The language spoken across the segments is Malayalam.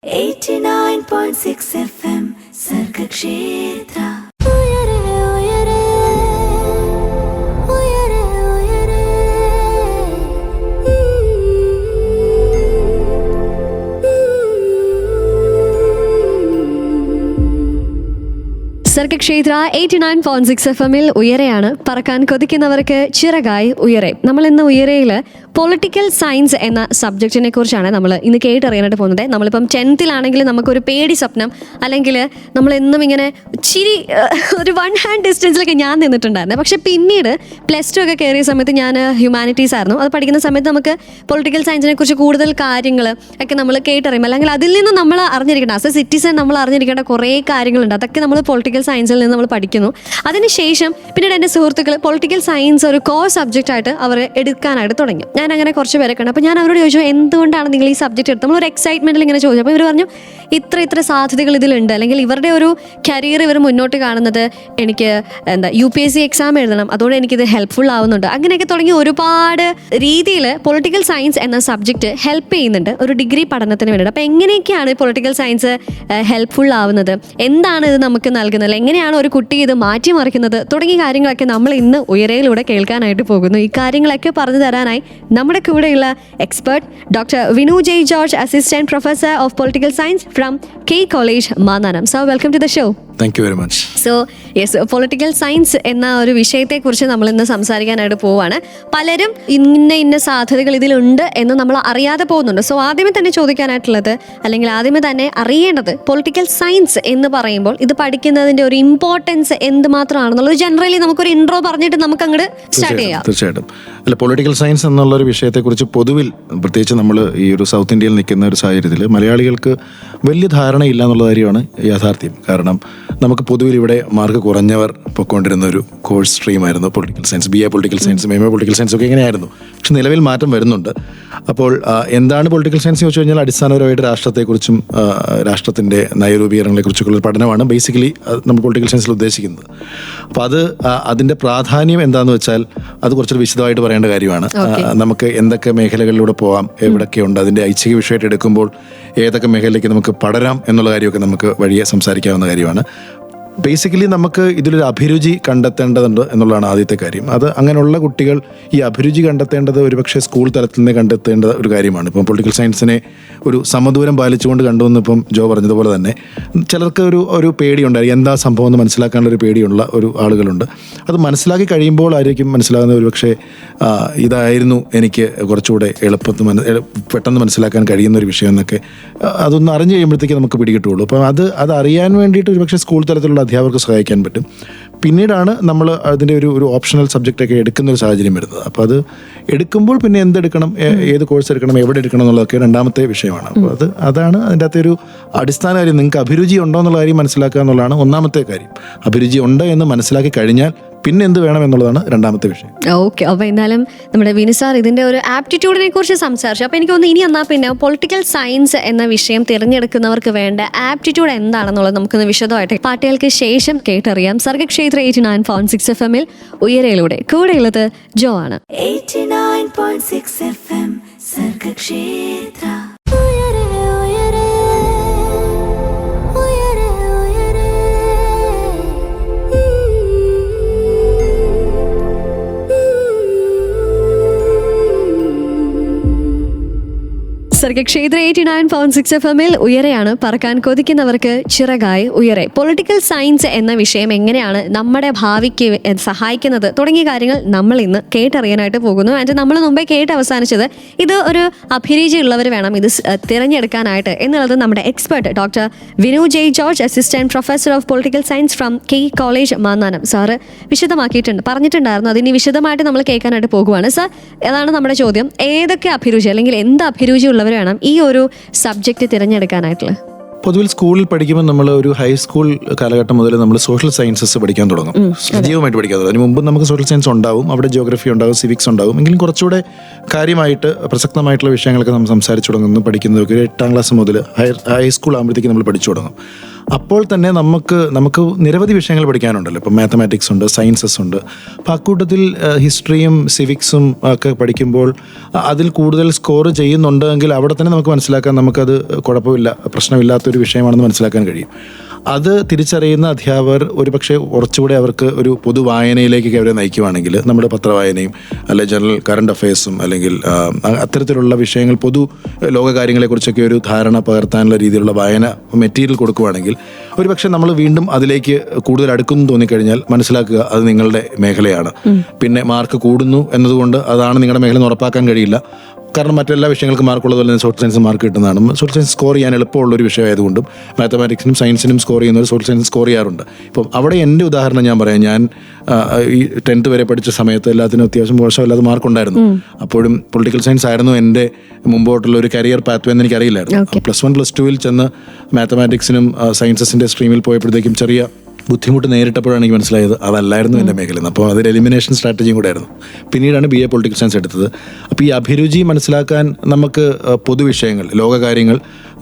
89.6 FM Sargakshetra. സർഗക്ഷേത്ര 89.6 FM-ൽ ഉയരെയാണ്. പറക്കാൻ കൊതിക്കുന്നവർക്ക് ചിറകായി ഉയരെ. നമ്മൾ ഇന്ന് ഉയരയിൽ പൊളിറ്റിക്കൽ സയൻസ് എന്ന സബ്ജക്റ്റിനെ കുറിച്ചാണ് നമ്മൾ ഇന്ന് കേട്ടറിയാനായിട്ട് പോകുന്നത്. നമ്മളിപ്പം 10th നമുക്കൊരു പേടി സ്വപ്നം, അല്ലെങ്കിൽ നമ്മൾ എന്നും ഇങ്ങനെ ചിരി ഒരു 1 hand ഡിസ്റ്റൻസിലൊക്കെ ഞാൻ നിന്നിട്ടുണ്ടായിരുന്നു. പക്ഷെ പിന്നീട് +2 ഒക്കെ കയറിയ സമയത്ത് ഞാൻ ഹ്യൂമാനിറ്റീസ് ആയിരുന്നു. അത് പഠിക്കുന്ന സമയത്ത് നമുക്ക് പൊളിറ്റിക്കൽ സയൻസിനെ കുറിച്ച് കൂടുതൽ കാര്യങ്ങൾ ഒക്കെ നമ്മൾ കേട്ടറിയും, അല്ലെങ്കിൽ അതിൽ നിന്ന് നമ്മൾ അറിഞ്ഞിരിക്കേണ്ട, ആസ് എ സിറ്റിസൺ നമ്മൾ അറിഞ്ഞിരിക്കേണ്ട കുറേ കാര്യങ്ങളുണ്ട്. അതൊക്കെ നമ്മൾ പൊളിറ്റിക്കൽ സയൻസിൽ നിന്ന് നമ്മൾ പഠിക്കുന്നു. അതിനുശേഷം പിന്നീട് എൻ്റെ സുഹൃത്തുക്കൾ പൊളിറ്റിക്കൽ സയൻസ് ഒരു കോർ സബ്ജക്റ്റായിട്ട് അവർ എടുക്കാനായിട്ട് തുടങ്ങി. ഞാൻ അങ്ങനെ കുറച്ച് പേരെ കണ്ടു. അപ്പോൾ ഞാൻ അവരോട് ചോദിച്ചു, എന്തുകൊണ്ടാണ് നിങ്ങൾ ഈ സബ്ജക്റ്റ് എടുത്തത്? നമ്മളൊരു എക്സൈറ്റ്മെൻറ്റിൽ ഇങ്ങനെ ചോദിച്ചു. അപ്പോൾ ഇവർ പറഞ്ഞു, ഇത്ര സാധ്യതകൾ ഇതിലുണ്ട്, അല്ലെങ്കിൽ ഇവരുടെ ഒരു കരിയർ ഇവർ മുന്നോട്ട് കാണുന്നത് എനിക്ക് UPSC എക്സാം എഴുതണം, അതുകൊണ്ട് എനിക്കിത് ഹെൽപ്ഫുൾ ആവുന്നുണ്ട്. അങ്ങനെയൊക്കെ തുടങ്ങി ഒരുപാട് രീതിയിൽ പൊളിറ്റിക്കൽ സയൻസ് എന്ന സബ്ജക്റ്റ് ഹെൽപ്പ് ചെയ്യുന്നുണ്ട് ഒരു ഡിഗ്രി പഠനത്തിന് വേണ്ടിയിട്ട്. അപ്പോൾ എങ്ങനെയൊക്കെയാണ് പൊളിറ്റിക്കൽ സയൻസ് ഹെൽപ്ഫുൾ ആവുന്നത്, എന്താണ് ഇത് നമുക്ക് നൽകുന്നത്, എങ്ങനെയാണ് ഒരു കുട്ടി ഇത് മാറ്റിമറിക്കുന്നത് തുടങ്ങിയ കാര്യങ്ങളൊക്കെ നമ്മൾ ഇന്ന് ഉയരയിലൂടെ കേൾക്കാനായിട്ട് പോകുന്നു. ഈ കാര്യങ്ങളൊക്കെ പറഞ്ഞു തരാനായി നമ്മുടെ കൂടെയുള്ള expert doctor Vinu J George, assistant professor of political science from K College, Mannanam. So welcome to the show. Thank you very much. So yes, political science എന്ന ഒരു വിഷയത്തെക്കുറിച്ച് നമ്മൾ ഇന്ന് സംസാരിക്കാനായിട്ട് പോവാണ്. പലരും ഇന്ന സാധ്യതകൾ ഇതിലുണ്ട് എന്ന് നമ്മൾ അറിയാതെ പോകുന്നുണ്ട്. സോ ആദ്യമേ തന്നെ ചോദിക്കാനായിട്ടുള്ളത്, അല്ലെങ്കിൽ ആദ്യമേ തന്നെ അറിയേണ്ടത്, പൊളിറ്റിക്കൽ സയൻസ് എന്ന് പറയുമ്പോൾ ഇത് പഠിക്കുന്നതിൻ്റെ ഒരു ഇമ്പോർട്ടൻസ് എന്തുമാത്രമാണെന്നുള്ളത് ജനറലി നമുക്കൊരു ഇൻട്രോ പറഞ്ഞിട്ട് നമുക്ക് അങ്ങോട്ട് സ്റ്റാർട്ട് ചെയ്യാം. തീർച്ചയായിട്ടും. അല്ല, പൊളിറ്റിക്കൽ സയൻസ് എന്നുള്ളൊരു വിഷയത്തെക്കുറിച്ച് പൊതുവിൽ, പ്രത്യേകിച്ച് നമ്മൾ ഈ ഒരു സൗത്ത് ഇന്ത്യയിൽ നിൽക്കുന്ന ഒരു സാഹചര്യത്തിൽ മലയാളികൾക്ക് വലിയ ധാരണയില്ല എന്നുള്ള കാര്യമാണ് യാഥാർത്ഥ്യം. കാരണം നമുക്ക് പൊതുവിൽ ഇവിടെ മാർക്ക് കുറഞ്ഞവർ പൊയ്ക്കൊണ്ടിരുന്ന ഒരു കോഴ്സ് സ്ട്രീമായിരുന്നു political science. BA political science, MA political science ഒക്കെ ഇങ്ങനെയായിരുന്നു. പക്ഷെ നിലവിൽ മാറ്റം വരുന്നുണ്ട്. അപ്പോൾ എന്താണ് പൊളിറ്റിക്കൽ സയൻസ് എന്ന് വെച്ച് കഴിഞ്ഞാൽ അടിസ്ഥാനപരമായിട്ട് രാഷ്ട്രത്തെക്കുറിച്ചും രാഷ്ട്രത്തിൻ്റെ നയരൂപീകരണങ്ങളെക്കുറിച്ചൊക്കെയുള്ള പഠനമാണ് ബേസിക്കലി നമ്മൾ പൊളിറ്റിക്കൽ സയൻസിൽ ഉദ്ദേശിക്കുന്നത്. അപ്പോൾ അതിൻ്റെ പ്രാധാന്യം എന്താണെന്ന് വെച്ചാൽ അത് കുറച്ചൊരു വിശദമായിട്ട് പറയേണ്ട കാര്യമാണ്. നമുക്ക് എന്തൊക്കെ മേഖലകളിലൂടെ പോകാം, എവിടെയൊക്കെയുണ്ട്, അതിൻ്റെ ഐച്ഛിക വിഷയമായിട്ട് എടുക്കുമ്പോൾ ഏതൊക്കെ മേഖലയിലേക്ക് നമുക്ക് പടരാം എന്നുള്ള കാര്യമൊക്കെ നമുക്ക് വഴിയെ സംസാരിക്കാവുന്ന കാര്യമാണ്. ബേസിക്കലി നമുക്ക് ഇതിലൊരു അഭിരുചി കണ്ടെത്തേണ്ടതുണ്ട് എന്നുള്ളതാണ് ആദ്യത്തെ കാര്യം. അത് അങ്ങനെയുള്ള കുട്ടികൾ ഈ അഭിരുചി കണ്ടെത്തേണ്ടത് ഒരുപക്ഷെ സ്കൂൾ തലത്തിൽ നിന്ന് കണ്ടെത്തേണ്ട ഒരു കാര്യമാണ്. ഇപ്പം പൊളിറ്റിക്കൽ സയൻസിനെ ഒരു സമദൂരം പാലിച്ചുകൊണ്ട് കണ്ടുവന്ന് ഇപ്പം ജോ പറഞ്ഞതുപോലെ തന്നെ ചിലർക്ക് ഒരു പേടിയുണ്ടായിരിക്കും, എന്താ സംഭവം എന്ന് മനസ്സിലാക്കാനുള്ളൊരു പേടിയുള്ള ഒരു ആളുകളുണ്ട്. അത് മനസ്സിലാക്കി കഴിയുമ്പോൾ ആയിരിക്കും മനസ്സിലാകുന്ന ഒരുപക്ഷെ ഇതായിരുന്നു എനിക്ക് കുറച്ചുകൂടെ പെട്ടെന്ന് മനസ്സിലാക്കാൻ കഴിയുന്ന ഒരു വിഷയം എന്നൊക്കെ അതൊന്ന് അറിഞ്ഞു കഴിയുമ്പോഴത്തേക്ക് നമുക്ക് പിടികിട്ടുള്ളൂ. അപ്പം അത് അറിയാൻ വേണ്ടിയിട്ട് ഒരുപക്ഷെ സ്കൂൾ തലത്തിലുള്ള അധ്യാപകർക്ക് സഹായിക്കാൻ പറ്റും. പിന്നീടാണ് നമ്മൾ അതിൻ്റെ ഒരു ഓപ്ഷണൽ സബ്ജക്റ്റൊക്കെ എടുക്കുന്ന ഒരു സാഹചര്യം വരുന്നത്. അപ്പോൾ അത് എടുക്കുമ്പോൾ പിന്നെ എന്തെടുക്കണം, ഏത് കോഴ്സ് എടുക്കണം, എവിടെ എടുക്കണം എന്നുള്ളതൊക്കെ രണ്ടാമത്തെ വിഷയമാണ്. അപ്പോൾ അതാണ് അതിൻ്റെ അകത്തെ ഒരു അടിസ്ഥാന കാര്യം. നിങ്ങൾക്ക് അഭിരുചി ഉണ്ടോ എന്നുള്ള കാര്യം മനസ്സിലാക്കുക എന്നുള്ളതാണ് ഒന്നാമത്തെ കാര്യം. അഭിരുചി ഉണ്ട് എന്ന് മനസ്സിലാക്കി കഴിഞ്ഞാൽ പിന്നെ എന്ത് വേണം എന്നുള്ളതാണ് രണ്ടാമത്തെ വിഷയം. ഓക്കെ, അപ്പോൾ എന്തായാലും നമ്മുടെ വിനു സാർ ഇതിൻ്റെ ഒരു ആപ്റ്റിറ്റ്യൂഡിനെ കുറിച്ച് സംസാരിച്ചു. അപ്പോൾ എനിക്കൊന്ന് ഇനി എന്നാൽ പിന്നെ പൊളിറ്റിക്കൽ സയൻസ് എന്ന വിഷയം തിരഞ്ഞെടുക്കുന്നവർക്ക് വേണ്ട ആപ്റ്റിറ്റ്യൂഡ് എന്താണെന്നുള്ളത് നമുക്കൊന്ന് വിശദമായിട്ട് പാട്ടുകൾക്ക് ശേഷം കേട്ടറിയാം. സർഗക്ഷേത്ര 89.6 FM-ൽ ഉയരയിലൂടെ. കൂടെയുള്ളത് ജോ ആണ്. 89.6 FM സർഗക്ഷേത്ര. സർഗക്ഷേത്ര 89.6 FM-ൽ ഉയരെയാണ്. പറക്കാൻ കൊതിക്കുന്നവർക്ക് ചിറകായി ഉയരെ. പൊളിറ്റിക്കൽ സയൻസ് എന്ന വിഷയം എങ്ങനെയാണ് നമ്മുടെ ഭാവിക്ക് സഹായിക്കുന്നത് തുടങ്ങിയ കാര്യങ്ങൾ നമ്മൾ ഇന്ന് കേട്ടറിയാനായിട്ട് പോകുന്നു. ആൻഡ് നമ്മൾ മുമ്പേ കേട്ട് അവസാനിച്ചത് ഇത് ഒരു അഭിരുചി ഉള്ളവർ വേണം ഇത് തിരഞ്ഞെടുക്കാനായിട്ട് എന്നുള്ളത് നമ്മുടെ expert doctor Vinu J George, assistant professor of political science from K College, Mannanam sir പറഞ്ഞിട്ടുണ്ടായിരുന്നു. അതിന് വിശദമായിട്ട് നമ്മൾ കേൾക്കാനായിട്ട് പോകുവാണ്. സാർ, അതാണ് നമ്മുടെ ചോദ്യം. ഏതൊക്കെ അഭിരുചി, അല്ലെങ്കിൽ എന്ത് അഭിരുചി ഉള്ളവർ വേണം ഈ ഒരു സബ്ജക്റ്റ് തിരഞ്ഞെടുക്കാനായിട്ടുള്ള? പൊതുവിൽ സ്കൂളിൽ പഠിക്കുമ്പോൾ നമ്മൾ ഒരു ഹൈസ്കൂൾ കാലഘട്ടം മുതൽ നമ്മൾ സോഷ്യൽ സയൻസസ് പഠിക്കാൻ തുടങ്ങും, സജീവമായിട്ട് പഠിക്കാൻ തുടങ്ങും. അതിന് മുമ്പ് നമുക്ക് സോഷ്യൽ സയൻസ് ഉണ്ടാവും, അവിടെ ജിയോഗ്രഫി ഉണ്ടാവും, സിവിക്സ് ഉണ്ടാവും. എങ്കിലും കുറച്ചുകൂടെ കാര്യമായിട്ട് പ്രസക്തമായിട്ടുള്ള വിഷയങ്ങളൊക്കെ നമ്മൾ സംസാരിച്ചു തുടങ്ങുന്നു. പഠിക്കുന്നതൊക്കെ 8ാം ക്ലാസ് മുതൽ ഹൈസ്കൂൾ ആകുമ്പോഴത്തേക്ക് നമ്മൾ പഠിച്ചു തുടങ്ങും. അപ്പോൾ തന്നെ നമുക്ക് നിരവധി വിഷയങ്ങൾ പഠിക്കാനുണ്ടല്ലോ. ഇപ്പം മാത്തമാറ്റിക്സ് ഉണ്ട്, സയൻസസ് ഉണ്ട്. അപ്പോൾ അക്കൂട്ടത്തിൽ ഹിസ്റ്ററിയും സിവിക്സും ഒക്കെ പഠിക്കുമ്പോൾ അതിൽ കൂടുതൽ സ്കോർ ചെയ്യുന്നുണ്ടെങ്കിൽ അവിടെ തന്നെ നമുക്ക് മനസ്സിലാക്കാൻ നമുക്കത് കുഴപ്പമില്ല, പ്രശ്നമില്ലാത്തൊരു വിഷയമാണെന്ന് മനസ്സിലാക്കാൻ കഴിയും. അത് തിരിച്ചറിയുന്ന അധ്യാപകർ ഒരുപക്ഷെ കുറച്ചുകൂടെ അവർക്ക് ഒരു പൊതുവായനയിലേക്ക് അവരെ നയിക്കുവാണെങ്കിൽ നമ്മുടെ പത്രവായനയും അല്ലെങ്കിൽ ജനറൽ കറണ്ട് അഫയേഴ്സും അല്ലെങ്കിൽ അത്തരത്തിലുള്ള വിഷയങ്ങൾ പൊതു ലോകകാര്യങ്ങളെക്കുറിച്ചൊക്കെ ഒരു ധാരണ പകർത്താനുള്ള രീതിയിലുള്ള വായന മെറ്റീരിയൽ കൊടുക്കുവാണെങ്കിൽ ഒരുപക്ഷെ നമ്മൾ വീണ്ടും അതിലേക്ക് കൂടുതൽ അടുക്കുന്നു തോന്നിക്കഴിഞ്ഞാൽ മനസ്സിലാക്കുക അത് നിങ്ങളുടെ മേഖലയാണ്. പിന്നെ മാർക്ക് കൂടുന്നു എന്നതുകൊണ്ട് അതാണ് നിങ്ങളുടെ മേഖല എന്ന് ഉറപ്പാക്കാൻ കഴിയില്ല. കാരണം മറ്റെല്ലാ വിഷയങ്ങൾക്കും മാർക്കുള്ളതുപോലെ തന്നെ സോഷ്യൽ സയൻസ് മാർക്ക് കിട്ടുന്നതാണ്. സോഷ്യൽ സയൻസ് സ്കോർ ചെയ്യാൻ എളുപ്പമുള്ളൊരു വിഷയമായതുകൊണ്ടും മാത്തമാറ്റിക്സിനും സയൻസിനും സ്കോർ ചെയ്യുന്നവർ സോഷ്യൽ സയൻസ് സ്കോർ ചെയ്യാറുണ്ട്. ഇപ്പം അവിടെ എൻ്റെ ഉദാഹരണം ഞാൻ പറയാം. ഞാൻ ഈ 10th വരെ പഠിച്ച സമയത്ത് എല്ലാത്തിനും അത്യാവശ്യം മോശമല്ലാതെ മാർക്കുണ്ടായിരുന്നു. അപ്പോഴും പൊളിറ്റിക്കൽ സയൻസ് ആയിരുന്നു എൻ്റെ മുമ്പോട്ടുള്ള ഒരു കരിയർ പാത്വേ എന്ന് എനിക്കറിയില്ലായിരുന്നു. +1 +2 ചെന്ന് മാത്തമാറ്റിക്സിനും സയൻസസിൻ്റെ സ്ട്രീമിൽ പോയപ്പോഴത്തേക്കും ചെറിയ ബുദ്ധിമുട്ട് നേരിട്ടപ്പോഴാണ് എനിക്ക് മനസ്സിലായത് അതല്ലായിരുന്നു എൻ്റെ മേഖല. അപ്പോൾ അതൊരു എലിമിനേഷൻ സ്ട്രാറ്റജിയും കൂടെ ആയിരുന്നു. പിന്നീടാണ് BA പൊളിറ്റിക്കൽ സയൻസ് എടുത്തത്. അപ്പോൾ ഈ അഭിരുചി മനസ്സിലാക്കാൻ നമുക്ക് പൊതുവിഷയങ്ങൾ, ലോകകാര്യങ്ങൾ,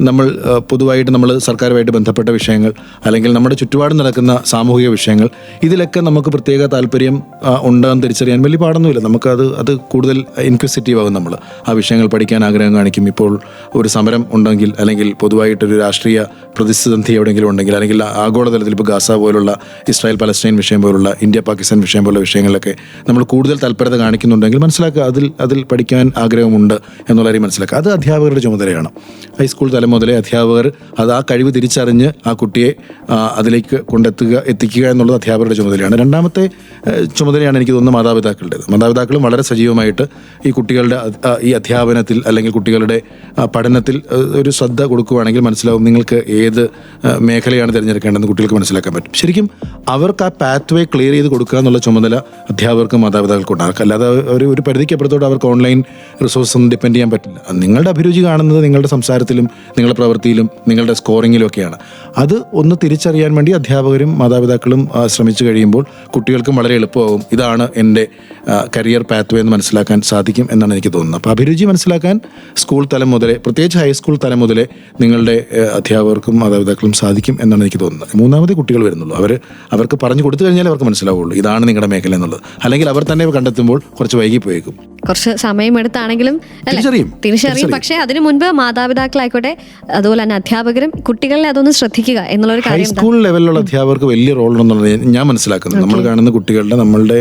നമ്മൾ പൊതുവായിട്ട് നമ്മൾ സർക്കാരുമായിട്ട് ബന്ധപ്പെട്ട വിഷയങ്ങൾ അല്ലെങ്കിൽ നമ്മുടെ ചുറ്റുപാടും നടക്കുന്ന സാമൂഹിക വിഷയങ്ങൾ, ഇതിലൊക്കെ നമുക്ക് പ്രത്യേക താല്പര്യം ഉണ്ടെന്ന് തിരിച്ചറിയാൻ വലിയ പാടൊന്നുമില്ല. അത് കൂടുതൽ ഇൻക്വിസിറ്റീവ് ആകും. നമ്മൾ ആ വിഷയങ്ങൾ പഠിക്കാൻ ആഗ്രഹം കാണിക്കും. ഇപ്പോൾ ഒരു സമരം ഉണ്ടെങ്കിൽ അല്ലെങ്കിൽ പൊതുവായിട്ടൊരു രാഷ്ട്രീയ പ്രതിസന്ധി എവിടെയെങ്കിലും ഉണ്ടെങ്കിൽ അല്ലെങ്കിൽ ആഗോളതലത്തിൽ ഇപ്പോൾ ഗാസ പോലുള്ള ഇസ്രായേൽ പലസ്തീൻ വിഷയം പോലുള്ള ഇന്ത്യ പാകിസ്ഥാൻ വിഷയം പോലുള്ള വിഷയങ്ങളിലൊക്കെ നമ്മൾ കൂടുതൽ താല്പര്യത കാണിക്കുന്നുണ്ടെങ്കിൽ മനസ്സിലാക്കുക അതിൽ പഠിക്കാൻ ആഗ്രഹമുണ്ട് എന്നുള്ള കാര്യം മനസ്സിലാക്കുക. അത് അധ്യാപകരുടെ ചുമതലയാണ്. ഹൈസ്കൂൾ തലം മുതലേ അധ്യാപകർ ആ കഴിവ് തിരിച്ചറിഞ്ഞ് ആ കുട്ടിയെ അതിലേക്ക് എത്തിക്കുക എന്നുള്ളത് അധ്യാപകരുടെ ചുമതലയാണ്. രണ്ടാമത്തെ ചുമതലയാണ് എനിക്ക് തോന്നുന്നത് മാതാപിതാക്കളുടേത്. മാതാപിതാക്കളും വളരെ സജീവമായിട്ട് ഈ കുട്ടികളുടെ ഈ അധ്യാപനത്തിൽ അല്ലെങ്കിൽ കുട്ടികളുടെ പഠനത്തിൽ ഒരു ശ്രദ്ധ കൊടുക്കുകയാണെങ്കിൽ മനസ്സിലാവും നിങ്ങൾക്ക് ഏത് മേഖലയാണ് തിരഞ്ഞെടുക്കേണ്ടതെന്ന് കുട്ടികൾക്ക് മനസ്സിലാക്കാൻ പറ്റും. ശരിക്കും അവർക്ക് ആ പാത്വേ ക്ലിയർ ചെയ്ത് കൊടുക്കുക എന്നുള്ള ചുമതല അധ്യാപകർക്കും മാതാപിതാക്കൾക്കും ഉണ്ടാകും. അല്ലാതെ ഒരു പരിധിക്കപ്പുറത്തോട്ട് അവർക്ക് ഓൺലൈൻ റിസോഴ്സ് ഒന്നും ഡിപ്പെൻഡ് ചെയ്യാൻ പറ്റില്ല. നിങ്ങളുടെ അഭിരുചി കാണുന്നത് നിങ്ങളുടെ സംസാരത്തിലും നിങ്ങളുടെ പ്രവൃത്തിയിലും നിങ്ങളുടെ സ്കോറിങ്ങിലും ഒക്കെയാണ്. അത് ഒന്ന് തിരിച്ചറിയാൻ വേണ്ടി അധ്യാപകരും മാതാപിതാക്കളും ശ്രമിച്ചു കഴിയുമ്പോൾ കുട്ടികൾക്കും വളരെ എളുപ്പമാകും. ഇതാണ് എൻ്റെ കരിയർ പാത്വേ എന്ന് മനസ്സിലാക്കാൻ സാധിക്കും എന്നാണ് എനിക്ക് തോന്നുന്നത്. അപ്പോൾ അഭിരുചി മനസ്സിലാക്കാൻ സ്കൂൾ തലം മുതലേ, പ്രത്യേകിച്ച് ഹൈസ്കൂൾ തലം മുതലേ നിങ്ങളുടെ അധ്യാപകർക്കും മാതാപിതാക്കളും സാധിക്കും എന്നാണ് എനിക്ക് തോന്നുന്നത്. മൂന്നാമത് കുട്ടികൾ വരുന്നുള്ളൂ. അവർക്ക് പറഞ്ഞു കൊടുത്തു കഴിഞ്ഞാൽ അവർക്ക് മനസ്സിലാവുള്ളൂ ഇതാണ് നിങ്ങളുടെ മേഖല എന്നുള്ളത്. അല്ലെങ്കിൽ അവർ തന്നെ കണ്ടെത്തുമ്പോൾ കുറച്ച് വൈകിപ്പോയേക്കും. കുറച്ച് സമയമെടുത്താണെങ്കിലും തിരിച്ചറിയും. പക്ഷേ അതിനു മുൻപ് മാതാപിതാക്കളായിക്കോട്ടെ അതുപോലെ തന്നെ അധ്യാപകരും കുട്ടികളെ അതൊന്ന് ശ്രദ്ധിക്കുക എന്നുള്ളൊരു കാര്യം. ഹൈസ്കൂൾ ലെവലിലുള്ള അധ്യാപകർക്ക് വലിയ റോൾ ഉണ്ടെന്നുള്ളത് ഞാൻ മനസ്സിലാക്കുന്നത്. നമ്മൾ കാണുന്ന കുട്ടികളുടെ നമ്മളുടെ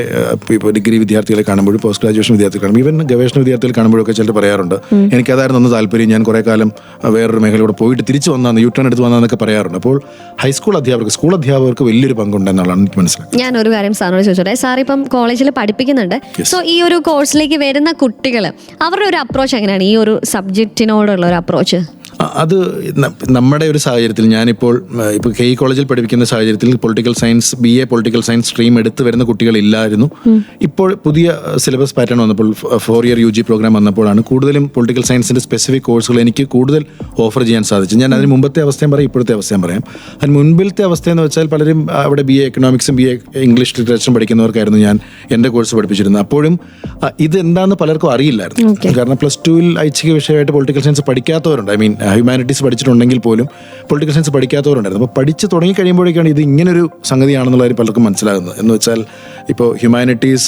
ഇപ്പോൾ ഡിഗ്രി വിദ്യാർത്ഥികളെ കാണുമ്പോഴും പോസ്റ്റ് ഗ്രാജുവേഷൻ വിദ്യാർത്ഥികൾ കാണുമ്പോൾ ഈവൻ ഗവേഷണ വിദ്യാർത്ഥികൾ കാണുമ്പോഴൊക്കെ ചിലർ പറയാറുണ്ട് എനിക്കതായിരുന്നു താല്പര്യം, ഞാൻ കുറേ കാലം വേറൊരു മേഖലയോടെ പോയിട്ട് തിരിച്ചു വന്നാന്ന് യൂട്ടേൺ എടുത്ത് വന്നാന്നൊക്കെ പറയാറുണ്ട്. അപ്പോൾ ഹൈസ്കൂൾ അധ്യാപകർക്ക്, സ്കൂൾ അധ്യാപകർക്ക് വലിയൊരു പങ്കുണ്ടെന്നുള്ളതാണ് എനിക്ക് മനസ്സിലാക്കുന്നത്. ഞാൻ ഒരു കാര്യം സാറിനോട് ചോദിച്ചോട്ടെ. സാർ ഇപ്പം കോളേജിൽ പഠിപ്പിക്കുന്നുണ്ട്. സോ ഈ ഒരു കോഴ്സിലേക്ക് വരുന്ന കുട്ടികൾ അവരുടെ ഒരു അപ്രോച്ച് എങ്ങനെയാണ്, ഈ ഒരു സബ്ജക്റ്റിനോടുള്ള ഒരു അപ്രോച്ച്? അത് നമ്മുടെ ഒരു സാഹചര്യത്തിൽ ഇപ്പോൾ KE കോളേജിൽ പഠിപ്പിക്കുന്ന സാഹചര്യത്തിൽ political science BA political science stream എടുത്ത് വരുന്ന കുട്ടികളില്ലായിരുന്നു. ഇപ്പോൾ പുതിയ സിലബസ് പാറ്റേൺ വന്നപ്പോൾ 4 year UG പ്രോഗ്രാം വന്നപ്പോഴാണ് കൂടുതലും പൊളിറ്റിക്കൽ സയൻസിൻ്റെ സ്പെസിഫിക് കോഴ്സുകൾ എനിക്ക് കൂടുതൽ ഓഫർ ചെയ്യാൻ സാധിച്ചു. ഞാൻ അതിന് മുമ്പത്തെ അവസ്ഥയും പറയാം, ഇപ്പോഴത്തെ അവസ്ഥയും പറയാം. അതിന് മുൻപിലത്തെ അവസ്ഥയെന്ന് വെച്ചാൽ പലരും അവിടെ BA എക്കണോമിക്സും BA ഇംഗ്ലീഷ് ലിറ്ററേച്ചറും പഠിക്കുന്നവർക്കായിരുന്നു ഞാൻ എൻ്റെ കോഴ്സ് പഠിപ്പിച്ചിരുന്നത്. അപ്പോഴും ഇത് എന്താണെന്ന് പലർക്കും അറിയില്ലായിരുന്നു. കാരണം +2 ഐച്ഛിക വിഷയമായിട്ട് പൊളിറ്റിക്കൽ സയൻസ് പഠിക്കാത്തവരുണ്ട്. ഹ്യൂമാനിറ്റീസ് പഠിച്ചിട്ടുണ്ടെങ്കിൽ പോലും പൊളിറ്റിക്കൽ സയൻസ് പഠിക്കാത്തവരുണ്ടായിരുന്നു. അപ്പോൾ പഠിച്ച് തുടങ്ങി കഴിയുമ്പോഴേക്കാണ് ഇത് ഇങ്ങനൊരു സംഗതിയാണെന്നുള്ള കാര്യം പലർക്കും മനസ്സിലാകുന്നത്. എന്ന് വെച്ചാൽ ഇപ്പോൾ ഹ്യൂമാനിറ്റീസ്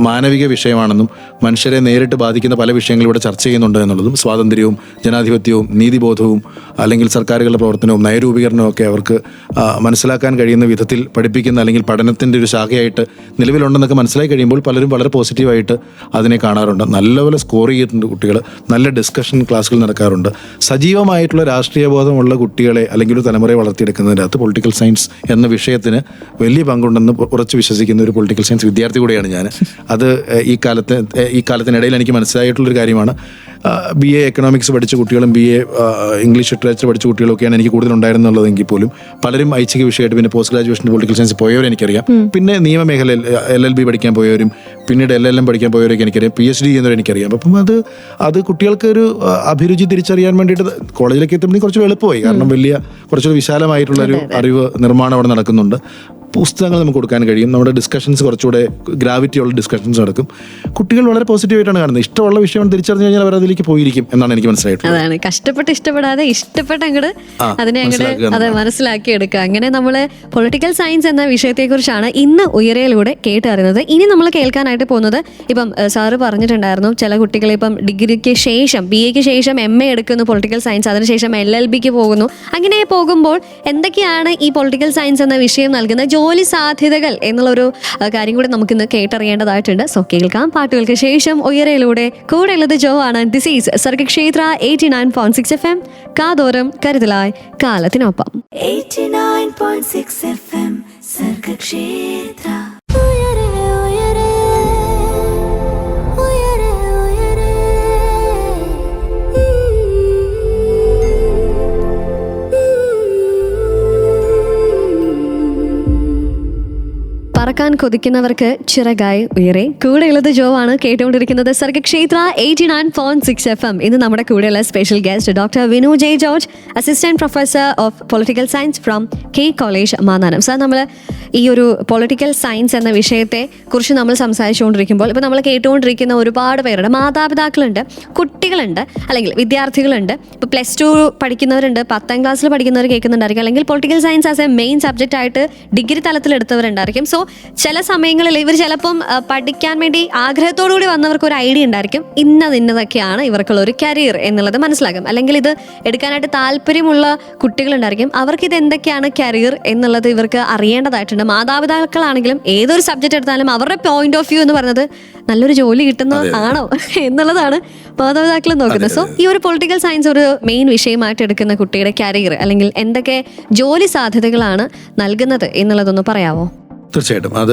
മാനവിക വിഷയമാണെന്നും മനുഷ്യരെ നേരിട്ട് ബാധിക്കുന്ന പല വിഷയങ്ങളും ഇവിടെ ചർച്ച ചെയ്യുന്നുണ്ട് എന്നുള്ളതും സ്വാതന്ത്ര്യവും ജനാധിപത്യവും നീതിബോധവും അല്ലെങ്കിൽ സർക്കാരുകളുടെ പ്രവർത്തനവും നയരൂപീകരണവും ഒക്കെ അവർക്ക് മനസ്സിലാക്കാൻ കഴിയുന്ന വിധത്തിൽ പഠിപ്പിക്കുന്ന അല്ലെങ്കിൽ പഠനത്തിൻ്റെ ഒരു ശാഖയായിട്ട് നിലവിലുണ്ടെന്നൊക്കെ മനസ്സിലാക്കി കഴിയുമ്പോൾ പലരും വളരെ പോസിറ്റീവായിട്ട് അതിനെ കാണാറുണ്ട്. നല്ലപോലെ സ്കോർ ചെയ്തിട്ടുണ്ട് കുട്ടികൾ. നല്ല ഡിസ്കഷൻ ക്ലാസ്സുകൾ നടക്കാറുണ്ട്. സജീവമായിട്ടുള്ള രാഷ്ട്രീയ ബോധമുള്ള കുട്ടികളെ അല്ലെങ്കിൽ ഒരു തലമുറയെ വളർത്തിയെടുക്കുന്നതിൻ്റെ അകത്ത് പൊളിറ്റിക്കൽ സയൻസ് എന്ന വിഷയത്തിന് വലിയ പങ്കുണ്ടെന്ന് ഉറച്ചു വിശ്വസിക്കുന്ന ഒരു പൊളിറ്റിക്കൽ സയൻസ് വിദ്യാർത്ഥി കൂടെയാണ് ഞാൻ. അത് ഈ കാലത്തിനിടയിൽ എനിക്ക് മനസ്സിലായിട്ടുള്ളൊരു കാര്യമാണ്. BA എക്കണോമിക്സ് പഠിച്ച കുട്ടികളും BA ഇംഗ്ലീഷ് ലിറ്ററേച്ചർ പഠിച്ച കുട്ടികളൊക്കെയാണ് എനിക്ക് കൂടുതൽ ഉണ്ടായിരുന്നുള്ളതെങ്കിൽ പോലും പലരും ഐച്ഛിക വിഷയമായിട്ട് പിന്നെ പോസ്റ്റ് ഗ്രാജുവേഷൻ പൊളിറ്റിക്കൽ സയൻസ് പോയവരെ എനിക്കറിയാം. പിന്നെ നിയമമേഖലയിൽ LLB പഠിക്കാൻ പോയവരും പിന്നീട് LLM പഠിക്കാൻ പോയവരൊക്കെ എനിക്കറിയാം. PhD ചെയ്യുന്നവരെ എനിക്കറിയാം. അപ്പം അത് കുട്ടികൾക്ക് ഒരു അഭിരുചി തിരിച്ചറിയാൻ വേണ്ടിയിട്ട് കോളേജിലേക്ക് എത്തുമ്പോൾ കുറച്ച് എളുപ്പമായി. കാരണം കുറച്ചൊരു വിശാലമായിട്ടുള്ളൊരു അറിവ് നിർമ്മാണം അവിടെ നടക്കുന്നുണ്ട്. പുസ്തകങ്ങൾ നമുക്ക് കൊടുക്കാൻ കഴിയും. നമ്മുടെ ഡിസ്കഷൻസ് കുറച്ചുകൂടെ ഗ്രാവിറ്റിയുള്ള ഡിസ്കഷൻസ് നടക്കും. കുട്ടികൾ വളരെ പോസിറ്റീവായിട്ടാണ് കാണുന്നത്. ഇഷ്ടമുള്ള വിഷയം തിരിച്ചറിഞ്ഞു കഴിഞ്ഞാൽ അവർ അതിലേക്ക് പോയിരിക്കും എന്നാണ് എനിക്ക് മനസ്സിലായിട്ടുള്ളത്. അതാണ് കഷ്ടപ്പെട്ട് ഇഷ്ടപ്പെടാതെ ഇഷ്ടപ്പെട്ട് അങ്ങോട്ട് അതിനെ അങ്ങോട്ട് അത് മനസ്സിലാക്കി എടുക്കുക. അങ്ങനെ നമ്മൾ പൊളിറ്റിക്കൽ സയൻസ് എന്ന വിഷയത്തെക്കുറിച്ചാണ് ഇന്ന് ഉയരയിലൂടെ കേട്ടറിയുന്നത്. ഇനി നമ്മൾ കേൾക്കാനായിട്ട് പോകുന്നത്, ഇപ്പം സാറ് പറഞ്ഞിട്ടുണ്ടായിരുന്നു ചില കുട്ടികൾ ഇപ്പം ഡിഗ്രിക്ക് ശേഷം BA ശേഷം MA എടുക്കുന്നു പൊളിറ്റിക്കൽ സയൻസ്, അതിനുശേഷം LLBക്ക് പോകുന്നു. അങ്ങനെ പോകുമ്പോൾ എന്തൊക്കെയാണ് ഈ പൊളിറ്റിക്കൽ സയൻസ് എന്ന വിഷയം നൽകുന്ന ജോലി സാധ്യതകൾ എന്നുള്ളൊരു കാര്യം കൂടി നമുക്കിന്ന് കേട്ടറിയേണ്ടതായിട്ടുണ്ട്. സോ കേൾക്കാം പാട്ടുകൾക്ക് ശേഷം ഉയരയിലൂടെ. കൂടെ ഉള്ളത് ജോ ആണ്. This is Sargakshetra 89.6 FM. കാതോരം കരുതലായി കാലത്തിനൊപ്പം. 89.6 FM സർഗക്ഷേത്ര. പറക്കാൻ കൊതിക്കുന്നവർക്ക് ചിറകായി ഉയരെ. കൂടെയുള്ളത് ജോ ആണ്. കേട്ടുകൊണ്ടിരിക്കുന്നത് സർഗക്ഷേത്ര 89.6 FM. ഇന്ന് നമ്മുടെ കൂടെയുള്ള special guest doctor Vinu J George, assistant professor of political science from K college Mannanam. Sir, നമ്മൾ ഈ ഒരു പൊളിറ്റിക്കൽ സയൻസ് എന്ന വിഷയത്തെ കുറിച്ച് നമ്മൾ സംസാരിച്ചുകൊണ്ടിരിക്കുമ്പോൾ ഇപ്പം നമ്മൾ കേട്ടുകൊണ്ടിരിക്കുന്ന ഒരുപാട് പേരുടെ മാതാപിതാക്കളുണ്ട്, കുട്ടികളുണ്ട്, അല്ലെങ്കിൽ വിദ്യാർത്ഥികളുണ്ട്. ഇപ്പോൾ +2 പഠിക്കുന്നവരുണ്ട്, 10ാം ക്ലാസ്സിൽ പഠിക്കുന്നവർ കേൾക്കുന്നുണ്ടായിരിക്കും, അല്ലെങ്കിൽ political science as A main subject ആയിട്ട് ഡിഗ്രി തലത്തിൽ എടുത്തവരുണ്ടായിരിക്കും. സോ ചില സമയങ്ങളിൽ ഇവർ ചിലപ്പം പഠിക്കാൻ വേണ്ടി ആഗ്രഹത്തോടുകൂടി വന്നവർക്ക് ഒരു ഐഡിയ ഉണ്ടായിരിക്കും, ഇന്നതൊക്കെയാണ് ഇവർക്കുള്ള ഒരു കരിയർ എന്നുള്ളത് മനസ്സിലാക്കും. അല്ലെങ്കിൽ ഇത് എടുക്കാനായിട്ട് താല്പര്യമുള്ള കുട്ടികളുണ്ടായിരിക്കും, അവർക്ക് ഇത് എന്തൊക്കെയാണ് കരിയർ എന്നുള്ളത് ഇവർക്ക് അറിയേണ്ടതായിട്ടുണ്ട്. മാതാപിതാക്കളാണെങ്കിലും ഏതൊരു സബ്ജക്റ്റ് എടുത്താലും അവരുടെ പോയിന്റ് ഓഫ് വ്യൂ എന്ന് പറയുന്നത് നല്ലൊരു ജോലി കിട്ടുന്നതാണോ എന്നുള്ളതാണ് മാതാപിതാക്കൾ നോക്കുന്നത്. സോ ഈ ഒരു പൊളിറ്റിക്കൽ സയൻസ് ഒരു മെയിൻ വിഷയമായിട്ട് എടുക്കുന്ന കുട്ടിയുടെ കരിയർ അല്ലെങ്കിൽ എന്തൊക്കെ ജോലി സാധ്യതകളാണ് നൽകുന്നത് എന്നുള്ളതൊന്ന് പറയാമോ? തീർച്ചയായിട്ടും. അത്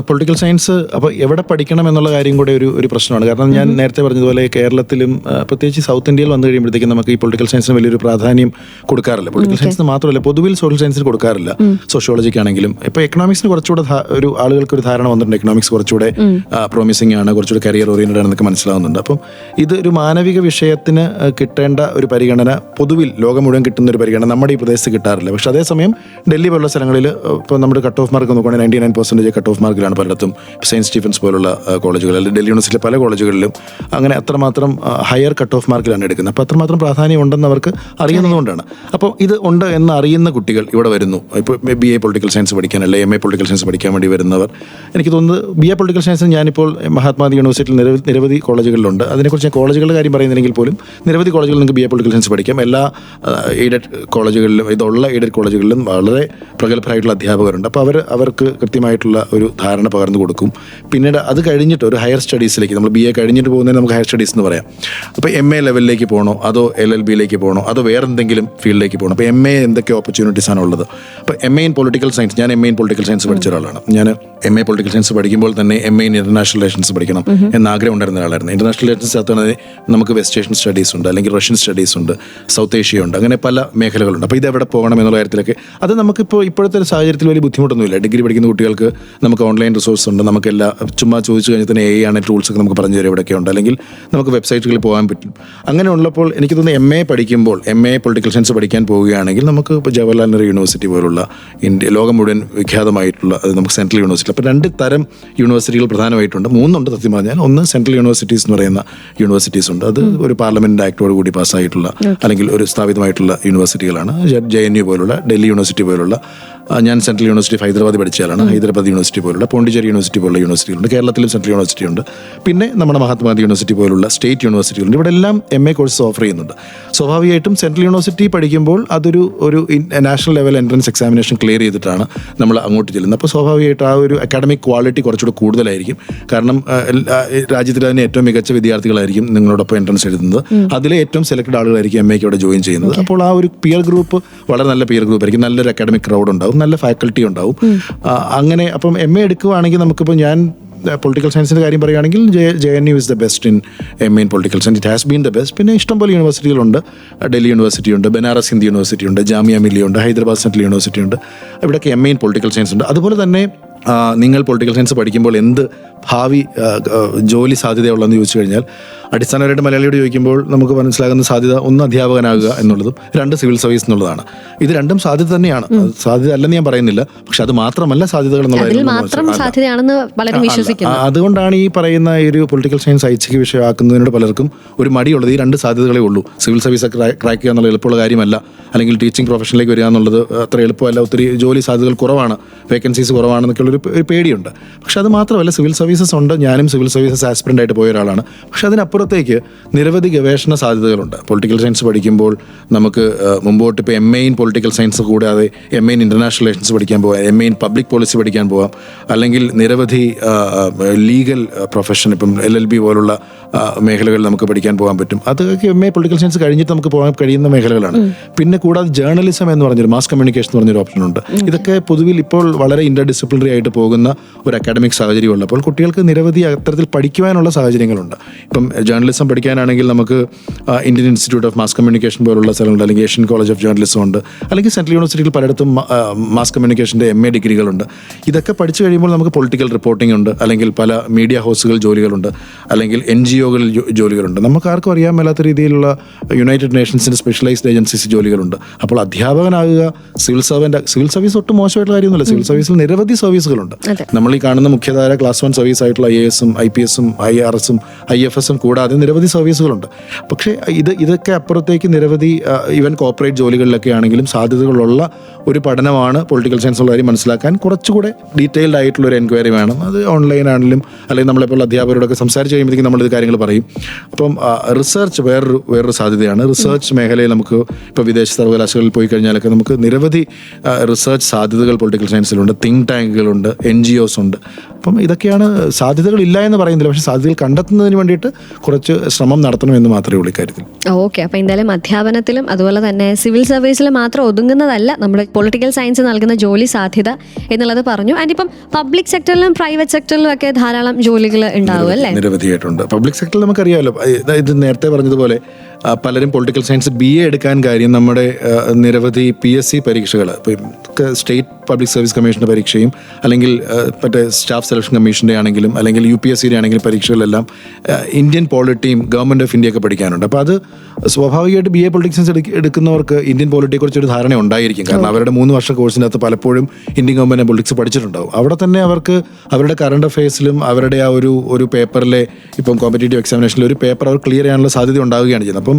പൊളിറ്റിക്കൽ സയൻസ് അപ്പോൾ എവിടെ പഠിക്കണം എന്നുള്ള കാര്യം കൂടെ ഒരു പ്രശ്നമാണ്. കാരണം ഞാൻ നേരത്തെ പറഞ്ഞതുപോലെ കേരളത്തിലും പ്രത്യേകിച്ച് സൗത്ത് ഇന്ത്യയിൽ വന്നു കഴിയുമ്പോഴത്തേക്കും നമുക്ക് ഈ പൊളിറ്റിക്കൽ സയൻസിന് വലിയൊരു പ്രാധാന്യം കൊടുക്കാറില്ല. പൊളിറ്റിക്കൽ സയൻസിന് മാത്രമല്ല, പൊതുവിൽ സോഷ്യൽ സയൻസിന് കൊടുക്കാറില്ല. സോഷ്യോളജിക്കാണെങ്കിലും ഇപ്പോൾ എക്കണോമിക്സിന് കുറച്ചുകൂടെ ഒരു ആളുകൾക്ക് ഒരു ധാരണ വന്നിട്ടുണ്ട്. എക്കണോമിക്സ് കുറച്ചുകൂടെ പ്രോമിസിംഗ് ആണ്, കുറച്ചുകൂടെ കരിയർ ഓറിയന്റഡ് ആണെന്നൊക്കെ മനസ്സിലാവുന്നുണ്ട്. അപ്പം ഇത് ഒരു മാനവിക വിഷയത്തിന് കിട്ടേണ്ട ഒരു പരിഗണന പൊതുവിൽ ലോകം മുഴുവൻ കിട്ടുന്ന ഒരു പരിഗണന നമ്മുടെ ഈ പ്രദേശത്ത് കിട്ടാറില്ല. പക്ഷേ അതേസമയം ഡൽഹി പോലുള്ള സ്ഥലങ്ങളിൽ ഇപ്പോൾ നമ്മുടെ കട്ട് ഓഫ് മാർക്ക് നോക്കുകയാണെങ്കിൽ 99% കട്ട് ഓഫ് മാർക്കിലാണ് പലയിടത്തും. സെയിൻറ്റ് സ്റ്റീഫൻസ് പോലുള്ള കോളേജുകൾ, അല്ലെങ്കിൽ ഡൽഹി യൂണിവേഴ്സിറ്റിയിലെ പല കോളേജുകളിലും അങ്ങനെ അത്രമാത്രം ഹയർ കട്ട് ഓഫ് മാർക്കിലാണ് എടുക്കുന്നത്. അപ്പോൾ അത്രമാത്രം പ്രാധാന്യം ഉണ്ടെന്ന് അവർക്ക് അറിയുന്നതുകൊണ്ടാണ്. അപ്പോൾ ഇത് ഉണ്ട് എന്ന് അറിയുന്ന കുട്ടികൾ ഇവിടെ വരുന്നു. ഇപ്പോൾ BA പൊളിറ്റിക്കൽ സയൻസ് പഠിക്കാൻ, അല്ലെങ്കിൽ MA പൊളിറ്റിക്കൽ സയൻസ് പഠിക്കാൻ വേണ്ടി വരുന്നവർ, എനിക്ക് തോന്നുന്നത് BA പൊളിറ്റിക്കൽ സയൻസ് ഞാനിപ്പോൾ മഹാത്മാഗാന്ധി യൂണിവേഴ്സിറ്റിയിൽ നിരവധി കോളേജുകളിലുണ്ട്. അതിനെക്കുറിച്ച് ഞാൻ കോളേജുകളുടെ കാര്യം പറയുന്നില്ലെങ്കിൽ പോലും നിരവധി കോളേജുകളിൽ നിങ്ങൾക്ക് BA പൊളിറ്റിക്കൽ സയൻസ് പഠിക്കാം. എല്ലാ എയ്ഡഡ് കോളേജുകളിലും, ഇതുള്ള എയ്ഡഡ് കോളേജുകളിലും വളരെ പ്രഗത്ഭരായിട്ടുള്ള അധ്യാപകരുണ്ട്. അപ്പോൾ അവർക്ക് കൃത്യമായിട്ടുള്ള ഒരു ധാരണ പകർന്നു കൊടുക്കും. പിന്നീട് അത് കഴിഞ്ഞിട്ട് ഒരു ഹയർ സ്റ്റഡീസിലേക്ക്, നമ്മൾ BA കഴിഞ്ഞിട്ട് പോകുന്നതിന് നമുക്ക് ഹയർ സ്റ്റഡീസ് എന്ന് പറയാം. അപ്പോൾ MA ലെവലിലേക്ക് പോകണോ, അതോ LLBയിലേക്ക് പോകണോ, അതോ വേറെ എന്തെങ്കിലും ഫീൽഡിലേക്ക് പോകണം. അപ്പോൾ MA എന്തൊക്കെ ഓപ്പർച്യൂണിറ്റീസ് ആണ് ഉള്ളത്. അപ്പോൾ MA ഇൻ പൊളിറ്റിക്കൽ സയൻസ്, ഞാൻ MA ഇൻ പൊളിറ്റിക്കൽ സയൻസ് പഠിച്ച ഒരാളാണ്. ഞാൻ MA പൊളിറ്റിക്കൽ സയൻസ് പഠിക്കുമ്പോൾ തന്നെ MA ഇൻ ഇന്റർനാഷണൽ റിലേഷൻസ് പഠിക്കണം എന്ന ആഗ്രഹം ഉണ്ടായിരുന്ന ഒരാളായിരുന്നു. ഇന്റർനാഷണൽ റിലേഷൻസ് അകത്താണ് നമുക്ക് വെസ്റ്റ് ഏഷ്യൻ സ്റ്റഡീസ് ഉണ്ട്, അല്ലെങ്കിൽ റഷ്യൻ സ്റ്റഡീസ് ഉണ്ട്, സൗത്ത് ഏഷ്യ ഉണ്ട്, അങ്ങനെ പല മേഖലകളുണ്ട്. അപ്പോൾ ഇതെവിടെ പോകണം എന്നുള്ള കാര്യത്തിലൊക്കെ അത് നമുക്കിപ്പോൾ ഇപ്പോഴത്തെ ഒരു സാഹചര്യത്തിൽ വലിയ ബുദ്ധിമുട്ടൊന്നുമില്ല. ഡിഗ്രി പഠിക്കുന്ന കുട്ടികൾക്ക് നമുക്ക് ഓൺലൈൻ റിസോഴ്സ് ഉണ്ട്, നമുക്കെല്ലാം ചുമ്മാ ചോദിച്ചു കഴിഞ്ഞാൽ തന്നെ AI ടൂൾസൊക്കെ നമുക്ക് പറഞ്ഞു തരും എവിടെയൊക്കെ ഉണ്ട്, അല്ലെങ്കിൽ നമുക്ക് വെബ്സൈറ്റുകളിൽ പോകാൻ പറ്റും. അങ്ങനെ ഉള്ളപ്പോൾ എനിക്ക് തോന്നുന്നു MA പഠിക്കുമ്പോൾ, MA പൊളിറ്റിക്കൽ സയൻസ് പഠിക്കാൻ പോവുകയാണെങ്കിൽ നമുക്ക് ഇപ്പോൾ ജവഹർലാൽ നെഹ്റു യൂണിവേഴ്സിറ്റി പോലുള്ള ലോകം മുഴുവൻ വിഖ്യാതമായിട്ടുള്ള, അത് നമുക്ക് സെൻട്രൽ യൂണിവേഴ്സിറ്റി, അപ്പോൾ 2 തരം യൂണിവേഴ്സിറ്റികൾ പ്രധാനമായിട്ടുണ്ട്. 3 ഉണ്ട് സത്യം പറഞ്ഞാൽ. ഒന്ന് സെൻട്രൽ യൂണിവേഴ്സിറ്റീസ് എന്ന് പറയുന്ന യൂണിവേഴ്സിറ്റീസ് ഉണ്ട്. അത് ഒരു പാർലമെന്റ് ആക്ടോട് കൂടി പാസ്സായിട്ടുള്ള അല്ലെങ്കിൽ ഒരു സ്ഥാപിതമായിട്ടുള്ള യൂണിവേഴ്സിറ്റികളാണ്. JNU പോലുള്ള, ഡൽഹി യൂണിവേഴ്സിറ്റി പോലുള്ള, ഞാൻ സെൻട്രൽ യൂണിവേഴ്സിറ്റി ഓഫ് ഹൈദരാബാദ് പഠിച്ചയാളാണ്. ഹൈദരാബാദ് യൂണിവേഴ്സിറ്റി പോലുള്ള, പോണ്ടിച്ചേരി യൂണിവേഴ്സിറ്റി പോലുള്ള യൂണിവേഴ്സിറ്റികളുണ്ട്. കേരളത്തിലും സെൻട്രൽ യൂണിവേഴ്സിറ്റി ഉണ്ട്. പിന്നെ നമ്മുടെ മഹാത്മാഗാന്ധി യൂണിവേഴ്സിറ്റി പോലുള്ള സ്റ്റേറ്റ് യൂണിവേഴ്സിറ്റികളുണ്ട്. ഇവിടെ എല്ലാം MA കോഴ്സ് ഓഫർ ചെയ്യുന്നുണ്ട്. സ്വാഭാവികമായിട്ടും സെൻട്രൽ യൂണിവേഴ്സിറ്റി പഠിക്കുമ്പോൾ അതൊരു national level entrance examination clear ചെയ്തിട്ടാണ് നമ്മൾ അങ്ങോട്ട് ചെല്ലുന്നത്. അപ്പോൾ സ്വാഭാവികമായിട്ട് ആ ഒരു അക്കാഡമിക് ക്വാളിറ്റി കുറച്ചുകൂടി കൂടുതലായിരിക്കും. കാരണം രാജ്യത്തിലെ തന്നെ ഏറ്റവും മികച്ച വിദ്യാർത്ഥികളായിരിക്കും നിങ്ങളോടൊപ്പം എൻട്രൻസ് എഴുതുന്നത്. അതിലെ ഏറ്റവും സെലക്ടഡ് ആളുകളായിരിക്കും MAക്ക് അവിടെ ജോയിൻ ചെയ്യുന്നത്. അപ്പോൾ ആ ഒരു പിയർ ഗ്രൂപ്പ് വളരെ നല്ല പിയർ ഗ്രൂപ്പ് ആയിരിക്കും. നല്ലൊരു അക്കാഡമിക് ക്രൗഡ് ഉണ്ടാവും, നല്ല ഫാക്കൽറ്റി ഉണ്ടാവും. അങ്ങനെ അപ്പം MA എടുക്കുകയാണെങ്കിൽ നമുക്കിപ്പോൾ ഞാൻ പൊളിറ്റിക്കൽ സയൻസിൻ്റെ കാര്യം പറയുകയാണെങ്കിൽ JNU is the best in MA in political science. It has been the best. പിന്നെ ഇഷ്ടംപോലെ യൂണിവേഴ്സിറ്റികളുണ്ട്. ഡൽഹി യൂണിവേഴ്സിറ്റി ഉണ്ട്, ബനാറസ് ഹിന്ദു യൂണിവേഴ്സിറ്റി ഉണ്ട്, ജാമിയ മില്ലിയ ഉണ്ട്, ഹൈദരാബാദ് സെൻട്രൽ യൂണിവേഴ്സിറ്റി ഉണ്ട്. ഇവിടെയൊക്കെ MA ഇൻ പൊളിറ്റിക്കൽ സയൻസ് ഉണ്ട്. അതുപോലെ തന്നെ നിങ്ങൾ പൊളിറ്റിക്കൽ സയൻസ് പഠിക്കുമ്പോൾ എന്ത് ഭാവി ജോലി സാധ്യതയുള്ളതെന്ന് ചോദിച്ചു കഴിഞ്ഞാൽ അടിസ്ഥാനപരമായിട്ട് മലയാളിയോട് ചോദിക്കുമ്പോൾ നമുക്ക് മനസ്സിലാകുന്ന സാധ്യത ഒന്ന് അധ്യാപകനാകുക എന്നുള്ളതും 2 സിവിൽ സർവീസ് എന്നുള്ളതാണ്. ഇത് രണ്ടും സാധ്യത തന്നെയാണ്, സാധ്യത അല്ലെന്ന് ഞാൻ പറയുന്നില്ല. പക്ഷെ അത് മാത്രമല്ല സാധ്യതകൾ അതുകൊണ്ടാണ് ഈ പറയുന്ന ഈ ഒരു പൊളിറ്റിക്കൽ സയൻസ് ഐച്ഛിക വിഷയമാക്കുന്നതിനോട് പലർക്കും ഒരു മടിയുള്ളത്. ഈ 2 സാധ്യതകളേ ഉള്ളൂ. സിവിൽ സർവീസ് ക്രാക്ക് ചെയ്യുക എന്നുള്ള എളുപ്പമുള്ള കാര്യമല്ല, അല്ലെങ്കിൽ ടീച്ചിങ് പ്രൊഫഷനിലേക്ക് വരിക എന്നുള്ളത് അത്ര എളുപ്പമല്ല. ഒത്തിരി ജോലി സാധ്യതകൾ കുറവാണ്, വേക്കൻസീസ് കുറവാണെന്നൊക്കെയുള്ളൊരു പേടിയുണ്ട്. പക്ഷെ അത് മാത്രമല്ല, സിവിൽ സർവീസസ് ഉണ്ട്. ഞാനും സിവിൽ സർവീസസ് ആസ്പിറൻ്റ് ആയിട്ട് പോയ ഒരാളാണ്. പക്ഷെ അതിനപ്പുറത്തേക്ക് നിരവധി ഗവേഷണ സാധ്യതകളുണ്ട്. പൊളിറ്റിക്കൽ സയൻസ് പഠിക്കുമ്പോൾ നമുക്ക് മുമ്പോട്ട് ഇപ്പോൾ MA ഇൻ പൊളിറ്റിക്കൽ സയൻസ് കൂടാതെ MA ഇൻ ഇൻ്റർനാഷണൽ റിലേഷൻസ് പഠിക്കാൻ പോകാം, MA ഇൻ പബ്ലിക് പോളിസി പഠിക്കാൻ പോകാം, അല്ലെങ്കിൽ നിരവധി ലീഗൽ പ്രൊഫഷൻ, ഇപ്പം LLB പോലുള്ള മേഖലകൾ നമുക്ക് പഠിക്കാൻ പോകാൻ പറ്റും. അതൊക്കെ MA പൊളിറ്റിക്കൽ സയൻസ് കഴിഞ്ഞിട്ട് നമുക്ക് പോകാൻ കഴിയുന്ന മേഖലകളാണ്. പിന്നെ കൂടാതെ ജേർണലിസം എന്ന് പറഞ്ഞൊരു മാസ് കമ്മ്യൂണിക്കേഷൻ എന്ന് പറഞ്ഞൊരു ഓപ്ഷനുണ്ട്. ഇതൊക്കെ പൊതുവിൽ ഇപ്പോൾ വളരെ ഇന്റർ ഡിസിപ്ലിനറി ആയിട്ട് പോകുന്ന ഒരു അക്കാഡമിക് സാഹചര്യം ഉള്ളപ്പോൾ കുട്ടികൾക്ക് നിരവധി അത്തരത്തിൽ പഠിക്കുവാനുള്ള സാഹചര്യങ്ങളുണ്ട്. ഇപ്പം ജേർണലിസം പഠിക്കാനാണെങ്കിൽ നമുക്ക് Indian institute of mass communication പോലുള്ള സ്ഥലങ്ങളുണ്ട്, അല്ലെങ്കിൽ ഏഷ്യൻ കോളേജ് ഓഫ് ജേർണലിസം ഉണ്ട്, അല്ലെങ്കിൽ സെൻട്രൽ യൂണിവേഴ്സിറ്റിയിൽ പലയിടത്തും മാസ് കമ്മ്യൂണിക്കേഷൻ്റെ MA ഡിഗ്രികളുണ്ട്. ഇതൊക്കെ പഠിച്ചു കഴിയുമ്പോൾ നമുക്ക് പൊളിറ്റിക്കൽ റിപ്പോർട്ടിംഗ് ഉണ്ട്, അല്ലെങ്കിൽ പല മീഡിയ ഹൗസുകൾ ജോലികളുണ്ട്, അല്ലെങ്കിൽ NGOകളിൽ ജോലികളുണ്ട്. നമുക്ക് ആർക്കും അറിയാൻ മേലാത്ത രീതിയിലുള്ള യുണൈറ്റഡ് നേഷൻസിൻ്റെ സ്പെഷ്യലൈസ്ഡ് ഏജൻസീസ് ജോലികളുണ്ട്. അപ്പോൾ അധ്യാപകനാകുക, സിവിൽ സർവീസ് ഒട്ടും മോശമായിട്ടുള്ള കാര്യമൊന്നുമില്ല. സിവിൽ സർവീസിൽ നിരവധി സർവീസുകളുണ്ട്. നമ്മൾ ഈ കാണുന്ന മുഖ്യധാര ക്ലാസ് 1 സർവീസ് ആയിട്ടുള്ള IAS-ഉം IPS-ഉം IRS-ഉം IFS-ഉം കൂടാതെ നിരവധി സർവീസുകളുണ്ട്. പക്ഷേ ഇതൊക്കെ അപ്പുറത്തേക്ക് നിരവധി ഈവൻ കോർപ്പറേറ്റ് ജോലികളിലൊക്കെ ആണെങ്കിലും സാധ്യതകളുള്ള ഒരു പഠനമാണ് പൊളിറ്റിക്കൽ സയൻസ് ഉള്ള കാര്യം മനസ്സിലാക്കാൻ കുറച്ചുകൂടെ ഡീറ്റെയിൽഡ് ആയിട്ടുള്ള ഒരു എൻക്വയറി വേണം. അത് ഓൺലൈൻ ആണെങ്കിലും അല്ലെങ്കിൽ നമ്മളെപ്പോൾ അധ്യാപകരോടൊക്കെ സംസാരിച്ച് കഴിയുമ്പോഴത്തേക്കും നമ്മളിത് കാര്യങ്ങൾ പറയും. അപ്പം റിസർച്ച് വേറൊരു സാധ്യതയാണ്. റിസർച്ച് മേഖലയിൽ നമുക്ക് ഇപ്പോൾ വിദേശ സർവകലാശാലകളിൽ പോയി കഴിഞ്ഞാലൊക്കെ നമുക്ക് നിരവധി റിസർച്ച് സാധ്യതകൾ പൊളിറ്റിക്കൽ സയൻസിലുണ്ട്. തിങ്ക് ടാങ്കുകളുണ്ട്, NGOs ഉണ്ട്. അപ്പം ഇതൊക്കെയാണ് സാധ്യതകളില്ല എന്ന് പറയുന്നില്ല, പക്ഷേ സാധ്യതകൾ കണ്ടെത്തുന്നതിന് വേണ്ടിയിട്ട് കുറച്ച് ശ്രമം നടത്തണമെന്ന് മാത്രമേ ഉള്ളൂ ഇക്കാര്യത്തിൽ. ഓക്കെ, അപ്പോൾ എന്തായാലും അധ്യാപനത്തിലും അതുപോലെ തന്നെ സിവിൽ സർവീസിലും മാത്രം ഒതുങ്ങുന്നതല്ല നമ്മുടെ പൊളിറ്റിക്കൽ സയൻസ് നൽകുന്ന ജോലി സാധ്യത എന്നുള്ളത് പറഞ്ഞു. ആൻഡ് ഇപ്പം പബ്ലിക് സെക്ടറിലും പ്രൈവറ്റ് സെക്ടറിലും ഒക്കെ ധാരാളം ജോലികൾ ഉണ്ടാവും അല്ലേ? നിരവധിയായിട്ടുണ്ട്. പബ്ലിക് സെക്ടറിൽ നമുക്കറിയാമല്ലോ, ഇത് നേരത്തെ പറഞ്ഞതുപോലെ പലരും പൊളിറ്റിക്കൽ സയൻസ് BA എടുക്കാൻ കാര്യം നമ്മുടെ നിരവധി PSC പരീക്ഷകൾ, ഇപ്പോൾ സ്റ്റേറ്റ് പബ്ലിക് സർവീസ് കമ്മീഷൻ്റെ പരീക്ഷയും അല്ലെങ്കിൽ മറ്റേ സ്റ്റാഫ് സെലക്ഷൻ കമ്മീഷൻ്റെ ആണെങ്കിലും അല്ലെങ്കിൽ UPSCയുടെ ആണെങ്കിലും പരീക്ഷകളെല്ലാം ഇന്ത്യൻ പോളിറ്റിയും ഗവൺമെൻറ് ഓഫ് ഇന്ത്യ ഒക്കെ പഠിക്കാനുണ്ട്. അപ്പോൾ അത് സ്വാഭാവികമായിട്ട് BA പൊളിറ്റിക്സ് സയൻസ് എടുക്കുന്നവർക്ക് ഇന്ത്യൻ പോളിറ്റിയെക്കുറിച്ചൊരു ധാരണ ഉണ്ടായിരിക്കും. കാരണം അവരുടെ 3 വർഷ കോഴ്സിൻ്റെ അകത്ത് പലപ്പോഴും ഇന്ത്യൻ ഗവൺമെൻറ് പൊളിറ്റിക്സ് പഠിച്ചിട്ടുണ്ടാവും. അവിടെ തന്നെ അവർക്ക് അവരുടെ കറണ്ട് അഫയേഴ്സിലും അവരുടെ ആ ഒരു പേപ്പറിലെ ഇപ്പം കോമ്പറ്റേറ്റീവ് എക്സാമിനേഷനിൽ ഒരു പേപ്പർ അവർ ക്ലിയർ ചെയ്യാനുള്ള സാധ്യത ഉണ്ടാവുകയാണ് ചെയ്യുന്നത്. അപ്പം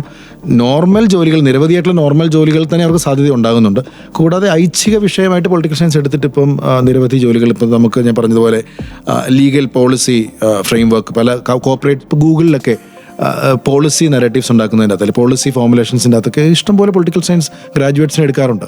നോർമൽ ജോലികൾ, നിരവധിയായിട്ടുള്ള നോർമൽ ജോലികൾ തന്നെ അവർക്ക് സാധ്യത ഉണ്ടാകുന്നുണ്ട്. കൂടാതെ ഐച്ഛിക വിഷയമായിട്ട് പൊളിറ്റിക്കൽ സയൻസ് എടുത്തിട്ട് ഇപ്പം നിരവധി ജോലികൾ, ഇപ്പം നമുക്ക് ഞാൻ പറഞ്ഞതുപോലെ ലീഗൽ പോളിസി ഫ്രെയിംവർക്ക്, പല കോർപ്പറേറ്റ്, ഇപ്പോൾ ഗൂഗിളിലൊക്കെ പോളിസി നരേറ്റീവ്സ് ഉണ്ടാക്കുന്നതിൻ്റെ അകത്ത്, അല്ലെങ്കിൽ പോളിസി ഫോർമുലേഷൻസിൻ്റെ അകത്തൊക്കെ ഇഷ്ടംപോലെ പൊളിറ്റിക്കൽ സയൻസ് ഗ്രാജുവേറ്റ്സിനെ എടുക്കാറുണ്ട്.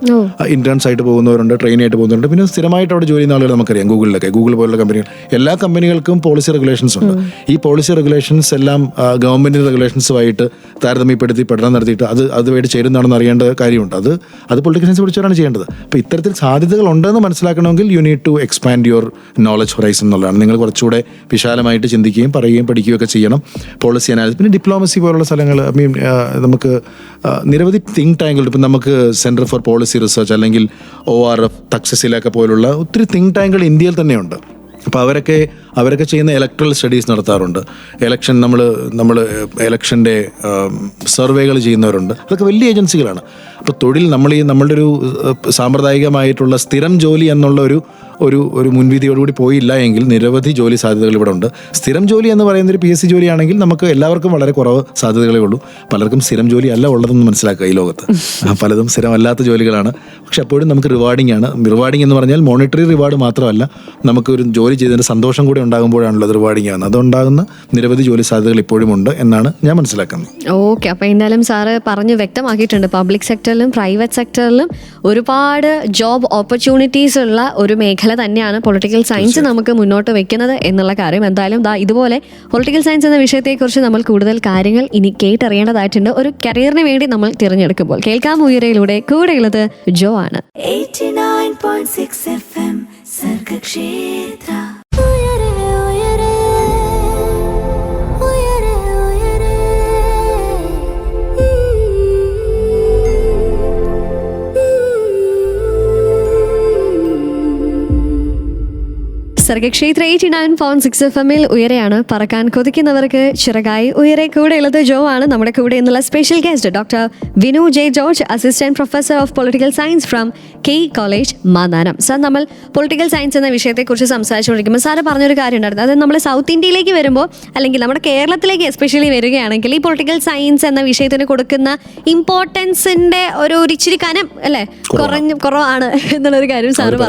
ഇന്റേൺസ് ആയിട്ട് പോകുന്നവരുണ്ട്, ട്രെയിൻ ആയിട്ട് പോകുന്നവരുണ്ട്. പിന്നെ സ്ഥിരമായിട്ട് അവിടെ ജോലി ചെയ്യുന്ന ആളുകൾ നമുക്കറിയാം. ഗൂഗിൾ പോലുള്ള കമ്പനികൾ, എല്ലാ കമ്പനികൾക്കും പോളിസി റെഗുലേഷൻസ് ഉണ്ട്. ഈ പോളിസി റെഗുലേഷൻസ് എല്ലാം ഗവൺമെൻറ് റെഗുലേഷൻസുമായിട്ട് താരതമ്യപ്പെടുത്തി പഠനം നടത്തിയിട്ട് അതുമായിട്ട് ചേരുന്നതാണെന്ന് അറിയേണ്ട കാര്യമുണ്ട്. അത് പൊളിറ്റിക്കൽ സയൻസ് പഠിച്ചവരാണ് ചെയ്യേണ്ടത്. അപ്പോൾ ഇത്തരത്തിൽ സാധ്യതകൾ ഉണ്ടെന്ന് മനസ്സിലാക്കണമെങ്കിൽ you need to expand your knowledge horizon എന്നുള്ളതാണ്. നിങ്ങൾ കുറച്ചുകൂടെ വിശാലമായിട്ട് ചിന്തിക്കുകയും പറയുകയും പഠിക്കുകയും ഒക്കെ ചെയ്യണം. പോളിസി അനാലിസിസ്, പിന്നെ ഡിപ്ലോമസി പോലുള്ള സ്ഥലങ്ങൾ, നമുക്ക് നിരവധി തിങ്ക് ടാങ്കുകൾ, ഇപ്പം നമുക്ക് സെൻറ്റർ ഫോർ പോളിസി റിസർച്ച് അല്ലെങ്കിൽ ORF, തക്ഷശിലൊക്കെ പോലുള്ള ഒത്തിരി തിങ്ക് ടാങ്കുകൾ ഇന്ത്യയിൽ തന്നെയുണ്ട്. അപ്പോൾ അവരൊക്കെ ചെയ്യുന്ന ഇലക്ട്രൽ സ്റ്റഡീസ് നടത്താറുണ്ട്. നമ്മൾ ഇലക്ഷൻ്റെ സർവേകൾ ചെയ്യുന്നവരുണ്ട്. അതൊക്കെ വലിയ ഏജൻസികളാണ്. അപ്പോൾ തൊഴിൽ നമ്മളുടെ ഒരു സാമ്പ്രദായികമായിട്ടുള്ള സ്ഥിരം ജോലി എന്നുള്ള ഒരു മുൻവിധിയോടുകൂടി പോയില്ല എങ്കിൽ നിരവധി ജോലി സാധ്യതകൾ ഇവിടെ ഉണ്ട്. സ്ഥിരം ജോലി എന്ന് പറയുന്ന ഒരു PSC ജോലിയാണെങ്കിൽ നമുക്ക് എല്ലാവർക്കും വളരെ കുറവ് സാധ്യതകളേ ഉള്ളൂ. പലർക്കും സ്ഥിരം ജോലി അല്ല ഉള്ളതെന്ന് മനസ്സിലാക്കുക. ഈ ലോകത്ത് പലതും സ്ഥിരമല്ലാത്ത ജോലികളാണ്. പക്ഷെ അപ്പോഴും നമുക്ക് റിവാർഡിംഗ് ആണ്. റിവാർഡിംഗ് എന്ന് പറഞ്ഞാൽ മോണിറ്ററി റിവാർഡ് മാത്രമല്ല, നമുക്ക് ഒരു ജോലി ചെയ്തതിൻ്റെ സന്തോഷം കൂടി ഉണ്ടാകുമ്പോഴാണല്ലോ അത് റിവാർഡിംഗ് ആകുന്നത്. അതുണ്ടാകുന്ന നിരവധി ജോലി സാധ്യതകൾ ഇപ്പോഴും ഉണ്ട് എന്നാണ് ഞാൻ മനസ്സിലാക്കുന്നത്. ഓക്കെ, അപ്പോൾ എന്തായാലും സാറ് പറഞ്ഞ് വ്യക്തമാക്കിയിട്ടുണ്ട്. പബ്ലിക് സെക്ടറിലും പ്രൈവറ്റ് സെക്ടറിലും ഒരുപാട് ജോബ് ഓപ്പർച്യൂണിറ്റീസ് ഉള്ള ഒരു മേഖല തന്നെയാണ് പൊളിറ്റിക്കൽ സയൻസ് നമുക്ക് മുന്നോട്ട് വെക്കുന്നത് എന്നുള്ള കാര്യം. എന്തായാലും ഇതുപോലെ പൊളിറ്റിക്കൽ സയൻസ് എന്ന വിഷയത്തെക്കുറിച്ച് നമ്മൾ കൂടുതൽ കാര്യങ്ങൾ ഇനി കേട്ടറിയേണ്ടതായിട്ടുണ്ട്. ഒരു കരിയറിന് വേണ്ടി നമ്മൾ തിരഞ്ഞെടുക്കുമ്പോൾ കേൾക്കാം ഉയരയിലൂടെ. കൂടെയുള്ളത് ജോ ആണ്. 89.6 FM സർഗക്ഷേത്ര. സർഗക്ഷേത്ര 89.6 FM ഉയരെയാണ്. പറക്കാൻ കൊതിക്കുന്നവർക്ക് ചിറകായി ഉയരെ. കൂടെയുള്ളത് ജോ ആണ്. നമ്മുടെ കൂടെ എന്നുള്ള special guest doctor Vinu J George, assistant professor of political science from K college Mannanam. Sir, നമ്മൾ പൊളിറ്റിക്കൽ സയൻസ് എന്ന വിഷയത്തെക്കുറിച്ച് സംസാരിച്ചുകൊണ്ടിരിക്കുമ്പോൾ സാറ് പറഞ്ഞൊരു കാര്യം ഉണ്ടായിരുന്നു. അതായത് നമ്മൾ സൗത്ത് ഇന്ത്യയിലേക്ക് വരുമ്പോൾ, അല്ലെങ്കിൽ നമ്മുടെ കേരളത്തിലേക്ക് എസ്പെഷ്യലി വരികയാണെങ്കിൽ, ഈ പൊളിറ്റിക്കൽ സയൻസ് എന്ന വിഷയത്തിന് കൊടുക്കുന്ന ഇമ്പോർട്ടൻസിന്റെ ഒരു ഇച്ചിരി കനം അല്ലേ കുറവാണ് എന്നുള്ളൊരു കാര്യം സാറ്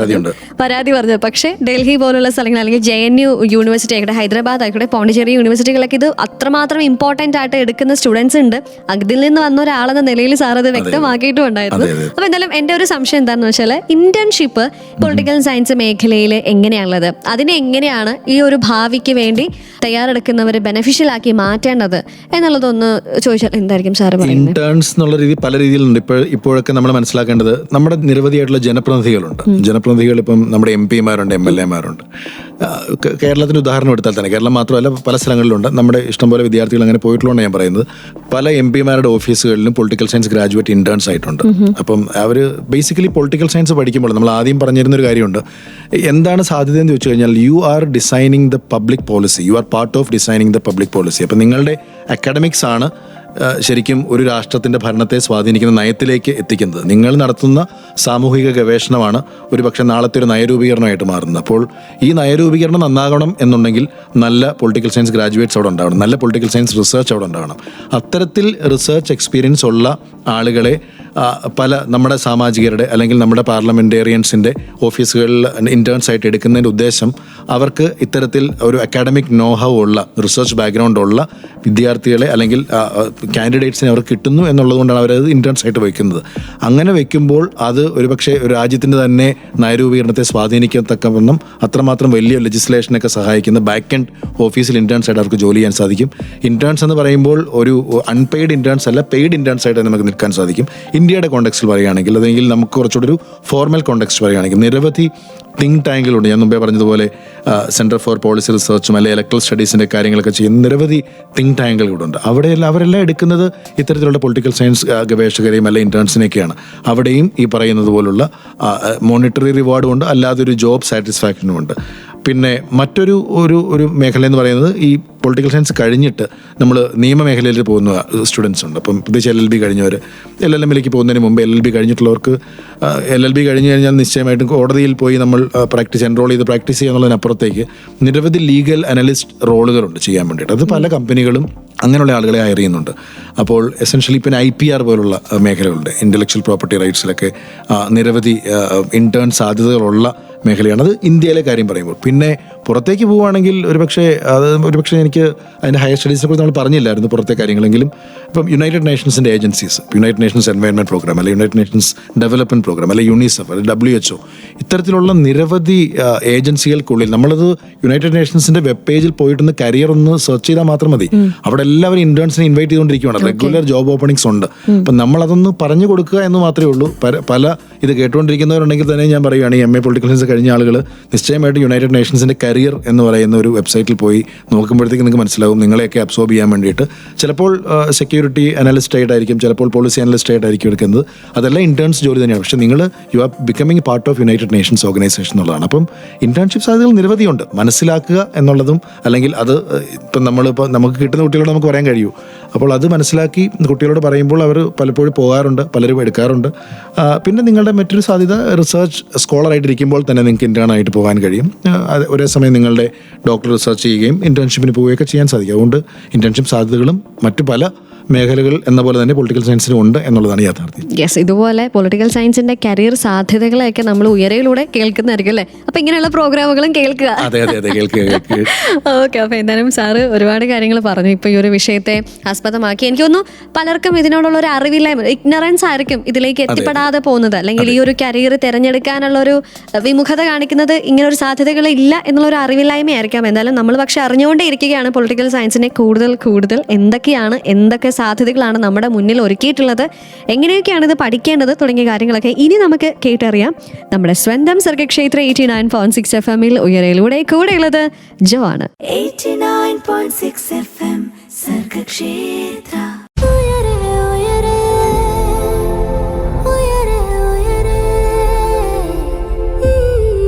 പരാതി പറഞ്ഞു. പക്ഷേ ഡൽഹി പോലുള്ള സ്ഥലങ്ങൾ, അല്ലെങ്കിൽ JNU യൂണിവേഴ്സിറ്റി ആയിക്കോട്ടെ, ഹൈദരാബാദ് ആയിക്കോട്ടെ, പോണ്ടിച്ചേരി യൂണിവേഴ്സിറ്റികളൊക്കെ ഇത് അത്രമാത്രം ഇമ്പോർട്ടൻ്റ് ആയിട്ട് എടുക്കുന്ന സ്റ്റുഡൻസ് ഉണ്ട്. അതിൽ നിന്ന് വന്ന ഒരാളെന്ന നിലയിൽ സാർ അത് വ്യക്തമാക്കിയിട്ടും ഉണ്ടായിരുന്നു. അപ്പോൾ എന്തായാലും എൻ്റെ ഒരു സംശയം എന്താണെന്ന് വെച്ചാൽ, ഇന്റേൺഷിപ്പ് പൊളിറ്റിക്കൽ സയൻസ് മേഖലയിൽ എങ്ങനെയാണുള്ളത്, അതിനെ എങ്ങനെയാണ് ഈ ഒരു ഭാവിക്ക് വേണ്ടി തയ്യാറെടുക്കുന്നവർ ബെനഫിഷ്യൽ ആക്കി മാറ്റേണ്ടത് എന്നുള്ളതൊന്ന് ചോദിച്ചാൽ എന്തായിരിക്കും സാർ പറയുന്നത്? ഇന്റേൺസ് എന്നുള്ള രീതി പല രീതിയിലുണ്ട്. ഇപ്പോഴൊക്കെ നമ്മൾ മനസ്സിലാക്കേണ്ടത്, നമ്മുടെ നിരവധിയായിട്ടുള്ള ജനപ്രതിനിധികളുണ്ട്. ജനപ്രതിനിധികൾ ഇപ്പം നമ്മുടെ MP മാരുണ്ട്, MLA മാരുണ്ട്. കേരളത്തിന് ഉദാഹരണം എടുത്താൽ തന്നെ, കേരളം മാത്രമല്ല പല സ്ഥലങ്ങളിലുണ്ട്. നമ്മുടെ ഇഷ്ടംപോലെ വിദ്യാർത്ഥികൾ അങ്ങനെ പോയിട്ടുള്ളതാണ് ഞാൻ പറയുന്നത്. പല MP മാരുടെ ഓഫീസുകളിലും പൊളിറ്റിക്കൽ സയൻസ് ഗ്രാജുവേറ്റ് ഇന്റേൺസ് ആയിട്ടുണ്ട്. അപ്പം അവർ ബേസിക്കലി പൊളിറ്റിക്കൽ സയൻസ് പഠിക്കുമ്പോൾ നമ്മൾ ആദ്യം പറഞ്ഞിരുന്നൊരു കാര്യമുണ്ട്. എന്താണ് സാധ്യത എന്ന് ചോദിച്ചു കഴിഞ്ഞാൽ, you are designing the public policy, you are part of designing the public policy. അപ്പം നിങ്ങളുടെ അക്കാഡമിക്സ് ആണ് ശരിക്കും ഒരു രാഷ്ട്രത്തിൻ്റെ ഭരണത്തെ സ്വാധീനിക്കുന്ന നയത്തിലേക്ക് എത്തിക്കുന്നത്. നിങ്ങൾ നടത്തുന്ന സാമൂഹിക ഗവേഷണമാണ് ഒരു പക്ഷേ നാളത്തെ ഒരു നയരൂപീകരണമായിട്ട് മാറുന്നത്. അപ്പോൾ ഈ നയരൂപീകരണം നന്നാകണം എന്നുണ്ടെങ്കിൽ നല്ല പൊളിറ്റിക്കൽ സയൻസ് ഗ്രാജുവേറ്റ്സ് അവിടെ ഉണ്ടാവണം, നല്ല പൊളിറ്റിക്കൽ സയൻസ് റിസർച്ച് അവിടെ ഉണ്ടാവണം. അത്തരത്തിൽ റിസർച്ച് എക്സ്പീരിയൻസ് ഉള്ള ആളുകളെ പല നമ്മുടെ സാമാജികരുടെ അല്ലെങ്കിൽ നമ്മുടെ പാർലമെൻറ്റേറിയൻസിൻ്റെ ഓഫീസുകളിൽ ഇൻറ്റേൺസ് ആയിട്ട് എടുക്കുന്നതിൻ്റെ ഉദ്ദേശം, അവർക്ക് ഇത്തരത്തിൽ ഒരു അക്കാഡമിക് നോഹൗ ഉള്ള, റിസർച്ച് ബാക്ക്ഗ്രൗണ്ട് ഉള്ള വിദ്യാർത്ഥികളെ അല്ലെങ്കിൽ കാൻഡിഡേറ്റ്സിനെ അവർ കിട്ടുന്നു എന്നുള്ളതുകൊണ്ടാണ് അവരത് ഇൻറ്റേൺസ് ആയിട്ട് വയ്ക്കുന്നത്. അങ്ങനെ വയ്ക്കുമ്പോൾ അത് ഒരുപക്ഷെ ഒരു രാജ്യത്തിൻ്റെ തന്നെ നയരൂപീകരണത്തെ സ്വാധീനിക്കത്തക്കവണ്ണം അത്രമാത്രം വലിയ ലെജിസ്ലേഷനൊക്കെ സഹായിക്കുന്ന ബാക്ക് എൻഡ് ഓഫീസിൽ ഇൻറ്റേൺസ് ആയിട്ട് അവർക്ക് ജോലി ചെയ്യാൻ സാധിക്കും. ഇൻറ്റേൺസ് എന്ന് പറയുമ്പോൾ ഒരു അൺപെയ്ഡ് ഇൻറ്റേൺസ് അല്ല, പെയ്ഡ് ഇൻറ്റേൺസ് ആയിട്ട് നമുക്ക് നിൽക്കാൻ സാധിക്കും. ഇന്ത്യയുടെ കോണ്ടെക്സ്റ്റിൽ പറയുകയാണെങ്കിൽ, അല്ലെങ്കിൽ നമുക്ക് കുറച്ചുകൂടി ഒരു ഫോർമൽ കോണ്ടെക്സ്റ്റ് പറയുകയാണെങ്കിൽ, നിരവധി തിങ്ക് ടാങ്കുകളുണ്ട്. ഞാൻ മുമ്പേ പറഞ്ഞതുപോലെ സെൻറ്റർ ഫോർ പോളിസി റിസർച്ചും അല്ലെങ്കിൽ ഇലക്ട്രൽ സ്റ്റഡീസിൻ്റെ കാര്യങ്ങളൊക്കെ ചെയ്യുന്ന നിരവധി തിങ്ക് ടാങ്കുകളുണ്ട്. അവരെല്ലാം എടുക്കുന്നത് ഇത്തരത്തിലുള്ള പൊളിറ്റിക്കൽ സയൻസ് ഗവേഷകരെയും അല്ലെ ഇൻറ്റേൺസിനെയൊക്കെയാണ്. അവിടെയും ഈ പറയുന്നത് പോലുള്ള മോണിറ്ററി റിവാർഡും ഉണ്ട്, അല്ലാതെ ഒരു ജോബ് സാറ്റിസ്ഫാക്ഷനും ഉണ്ട്. പിന്നെ മറ്റൊരു ഒരു മേഖല എന്ന് പറയുന്നത്, ഈ പൊളിറ്റിക്കൽ സയൻസ് കഴിഞ്ഞിട്ട് നമ്മൾ നിയമമേഖലയിൽ പോകുന്ന സ്റ്റുഡൻസ് ഉണ്ട്. അപ്പം പ്രത്യേകിച്ച് LLB കഴിഞ്ഞവർ, LLM-ലേക്ക് പോകുന്നതിന് മുമ്പ് LLB കഴിഞ്ഞിട്ടുള്ളവർക്ക്, LLB കഴിഞ്ഞ് കഴിഞ്ഞാൽ നിശ്ചയമായിട്ടും കോടതിയിൽ പോയി നമ്മൾ എൻറോൾ ചെയ്ത് പ്രാക്ടീസ് ചെയ്യുക എന്നുള്ളതിനപ്പുറത്തേക്ക് നിരവധി ലീഗൽ അനലിസ്റ്റ് റോളുകളുണ്ട് ചെയ്യാൻ വേണ്ടിയിട്ട്. അത് പല കമ്പനികളും അങ്ങനെയുള്ള ആളുകളെ ഹയർ ചെയ്യുന്നുണ്ട്. അപ്പോൾ എസെൻഷ്യലി പിന്നെ IPR പോലുള്ള മേഖലകളുണ്ട്. ഇൻ്റലക്ച്വൽ പ്രോപ്പർട്ടി റൈറ്റ്സിലൊക്കെ നിരവധി ഇൻറ്റേൺ സാധ്യതകളുള്ള മേഖലയാണ്. അത് ഇന്ത്യയിലെ കാര്യം പറയുമ്പോൾ. പിന്നെ പുറത്തേക്ക് പോവുകയാണെങ്കിൽ ഒരുപക്ഷെ എനിക്ക് അതിൻ്റെ ഹയർ സ്റ്റഡീസിനെ കുറിച്ച് നമ്മൾ പറഞ്ഞില്ലായിരുന്നു പുറത്തെ കാര്യങ്ങളെങ്കിലും. ഇപ്പം യുണൈറ്റഡ് നേഷൻസിൻ്റെ agencies, united nations environment programme, അല്ലെങ്കിൽ യുണൈറ്റഡ് നേഷൻസ് ഡെവലപ്മെൻറ്റ് പ്രോഗ്രാം, അല്ലെങ്കിൽ UNICEF, അല്ലെങ്കിൽ WHO, ഇത്തരത്തിലുള്ള നിരവധി ഏജൻസികൾക്കുള്ളിൽ നമ്മളത് യുണൈറ്റഡ് നേഷൻസിൻ്റെ വെബ് പേജിൽ പോയിട്ടൊന്ന് കരിയർ ഒന്ന് സെർച്ച് ചെയ്താൽ മാത്രം മതി. അവിടെ എല്ലാവരും ഇൻറ്റേൺസിനെ ഇൻവൈറ്റ് ചെയ്തുകൊണ്ടിരിക്കുകയാണ്. റെഗുലർ ജോബ് ഓപ്പണിങ്സ് ഉണ്ട്. അപ്പം നമ്മളതൊന്ന് പറഞ്ഞു കൊടുക്കുക എന്ന് മാത്രമേ ഉള്ളൂ. പല ഇത് കേട്ടുകൊണ്ടിരിക്കുന്നവരുണ്ടെങ്കിൽ തന്നെ ഞാൻ പറയുകയാണ്, ഈ MA പൊളിറ്റിക്കൽ സയൻസ് കഴിഞ്ഞ ആളുകൾ നിശ്ചയമായിട്ട് യുണൈറ്റഡ് നേഷൻസിൻ്റെ കരിയർ എന്ന് പറയുന്ന ഒരു വെബ്സൈറ്റിൽ പോയി നോക്കുമ്പോഴത്തേക്ക് നിങ്ങൾക്ക് മനസ്സിലാവും, നിങ്ങളെയൊക്കെ അബ്സോർബ് ചെയ്യാൻ വേണ്ടിയിട്ട് ചിലപ്പോൾ സെക്യൂരിറ്റി അനലിസ്റ്റ് ആയിട്ടായിരിക്കും, ചിലപ്പോൾ പോളിസി അനലിസ്റ്റ് ആയിട്ടായിരിക്കും എടുക്കുന്നത്. അതെല്ലാം ഇൻറ്റേൺസ് ജോലി തന്നെയാണ്. പക്ഷേ നിങ്ങൾ you are becoming part of United Nations organisation എന്നുള്ളതാണ്. അപ്പം ഇൻറ്റേൺഷിപ്പ് സാധ്യതകൾ നിരവധിയുണ്ട്. മനസ്സിലാക്കുക എന്നുള്ളതും, അല്ലെങ്കിൽ അത് ഇപ്പം നമുക്ക് കിട്ടുന്ന കുട്ടികളോട് നമുക്ക് പറയാൻ കഴിയൂ. അപ്പോൾ അത് മനസ്സിലാക്കി കുട്ടികളോട് പറയുമ്പോൾ അവർ പലപ്പോഴും പോകാറുണ്ട്, പലരും എടുക്കാറുണ്ട്. പിന്നെ നിങ്ങളുടെ മറ്റൊരു സാധ്യത, റിസർച്ച് സ്കോളറായിട്ടിരിക്കുമ്പോൾ തന്നെ നിങ്ങൾക്ക് ഇൻറ്റേൺ ആയിട്ട് പോകാൻ കഴിയും. ഒരേ സമയം നിങ്ങളുടെ ഡോക്ടർ റിസർച്ച് ചെയ്യുകയും ഇൻറ്റേൺഷിപ്പിന് പോവുകയൊക്കെ ചെയ്യാൻ സാധിക്കും. അതുകൊണ്ട് ഇൻറ്റേൺഷിപ്പ് സാധ്യതകളും മറ്റു പല മേഖലകൾ എന്ന പോലെ തന്നെ പൊളിറ്റിക്കൽ സയൻസിനും ഉണ്ട് എന്നുള്ളതാണ് യാഥാർത്ഥ്യം. യെസ്, ഇതുപോലെ പൊളിറ്റിക്കൽ സയൻസിന്റെ കരിയർ സാധ്യതകളെയൊക്കെ നമ്മൾ ഉയരയിലൂടെ കേൾക്കുന്നതായിരിക്കും അല്ലേ? അപ്പൊ ഇങ്ങനെയുള്ള പ്രോഗ്രാമുകളും കേൾക്കുക. അതെ, കേൾക്കുക. ഓക്കെ, അപ്പൊ എന്തായാലും സാറ് ഒരുപാട് കാര്യങ്ങൾ പറഞ്ഞു. ഇപ്പൊ ഈ ഒരു വിഷയത്തെ ആസ്പദമാക്കി എനിക്ക് തോന്നുന്നു പലർക്കും ഇതിനോടുള്ള ഒരു അറിവില്ലായ്മ, ഇഗ്നറൻസ് ആയിരിക്കും ഇതിലേക്ക് എത്തിപ്പെടാതെ പോകുന്നത്, അല്ലെങ്കിൽ ഈ ഒരു കരിയർ തിരഞ്ഞെടുക്കാനുള്ള ഒരു വിമുഖത കാണിക്കുന്നത് ഇങ്ങനെ ഒരു സാധ്യതകൾ ഇല്ല എന്നുള്ള ഒരു അറിവില്ലായ്മയായിരിക്കാം. എന്തായാലും നമ്മൾ പക്ഷെ അറിഞ്ഞുകൊണ്ടേ ഇരിക്കുകയാണ് പൊളിറ്റിക്കൽ സയൻസിനെ കൂടുതൽ എന്തൊക്കെ സാധ്യതകളാണ് നമ്മുടെ മുന്നിൽ ഒരുക്കിയിട്ടുള്ളത്, എങ്ങനെയൊക്കെയാണ് ഇത് പഠിക്കേണ്ടത് തുടങ്ങിയ കാര്യങ്ങളൊക്കെ ഇനി നമുക്ക് കേട്ടറിയാം. നമ്മുടെ സ്വന്തം സർഗക്ഷേത്ര 89.6 FM ഉയരയിലൂടെ. കൂടെയുള്ളത് ജോ ആണ്. 89.6 FM സർഗക്ഷേത്ര.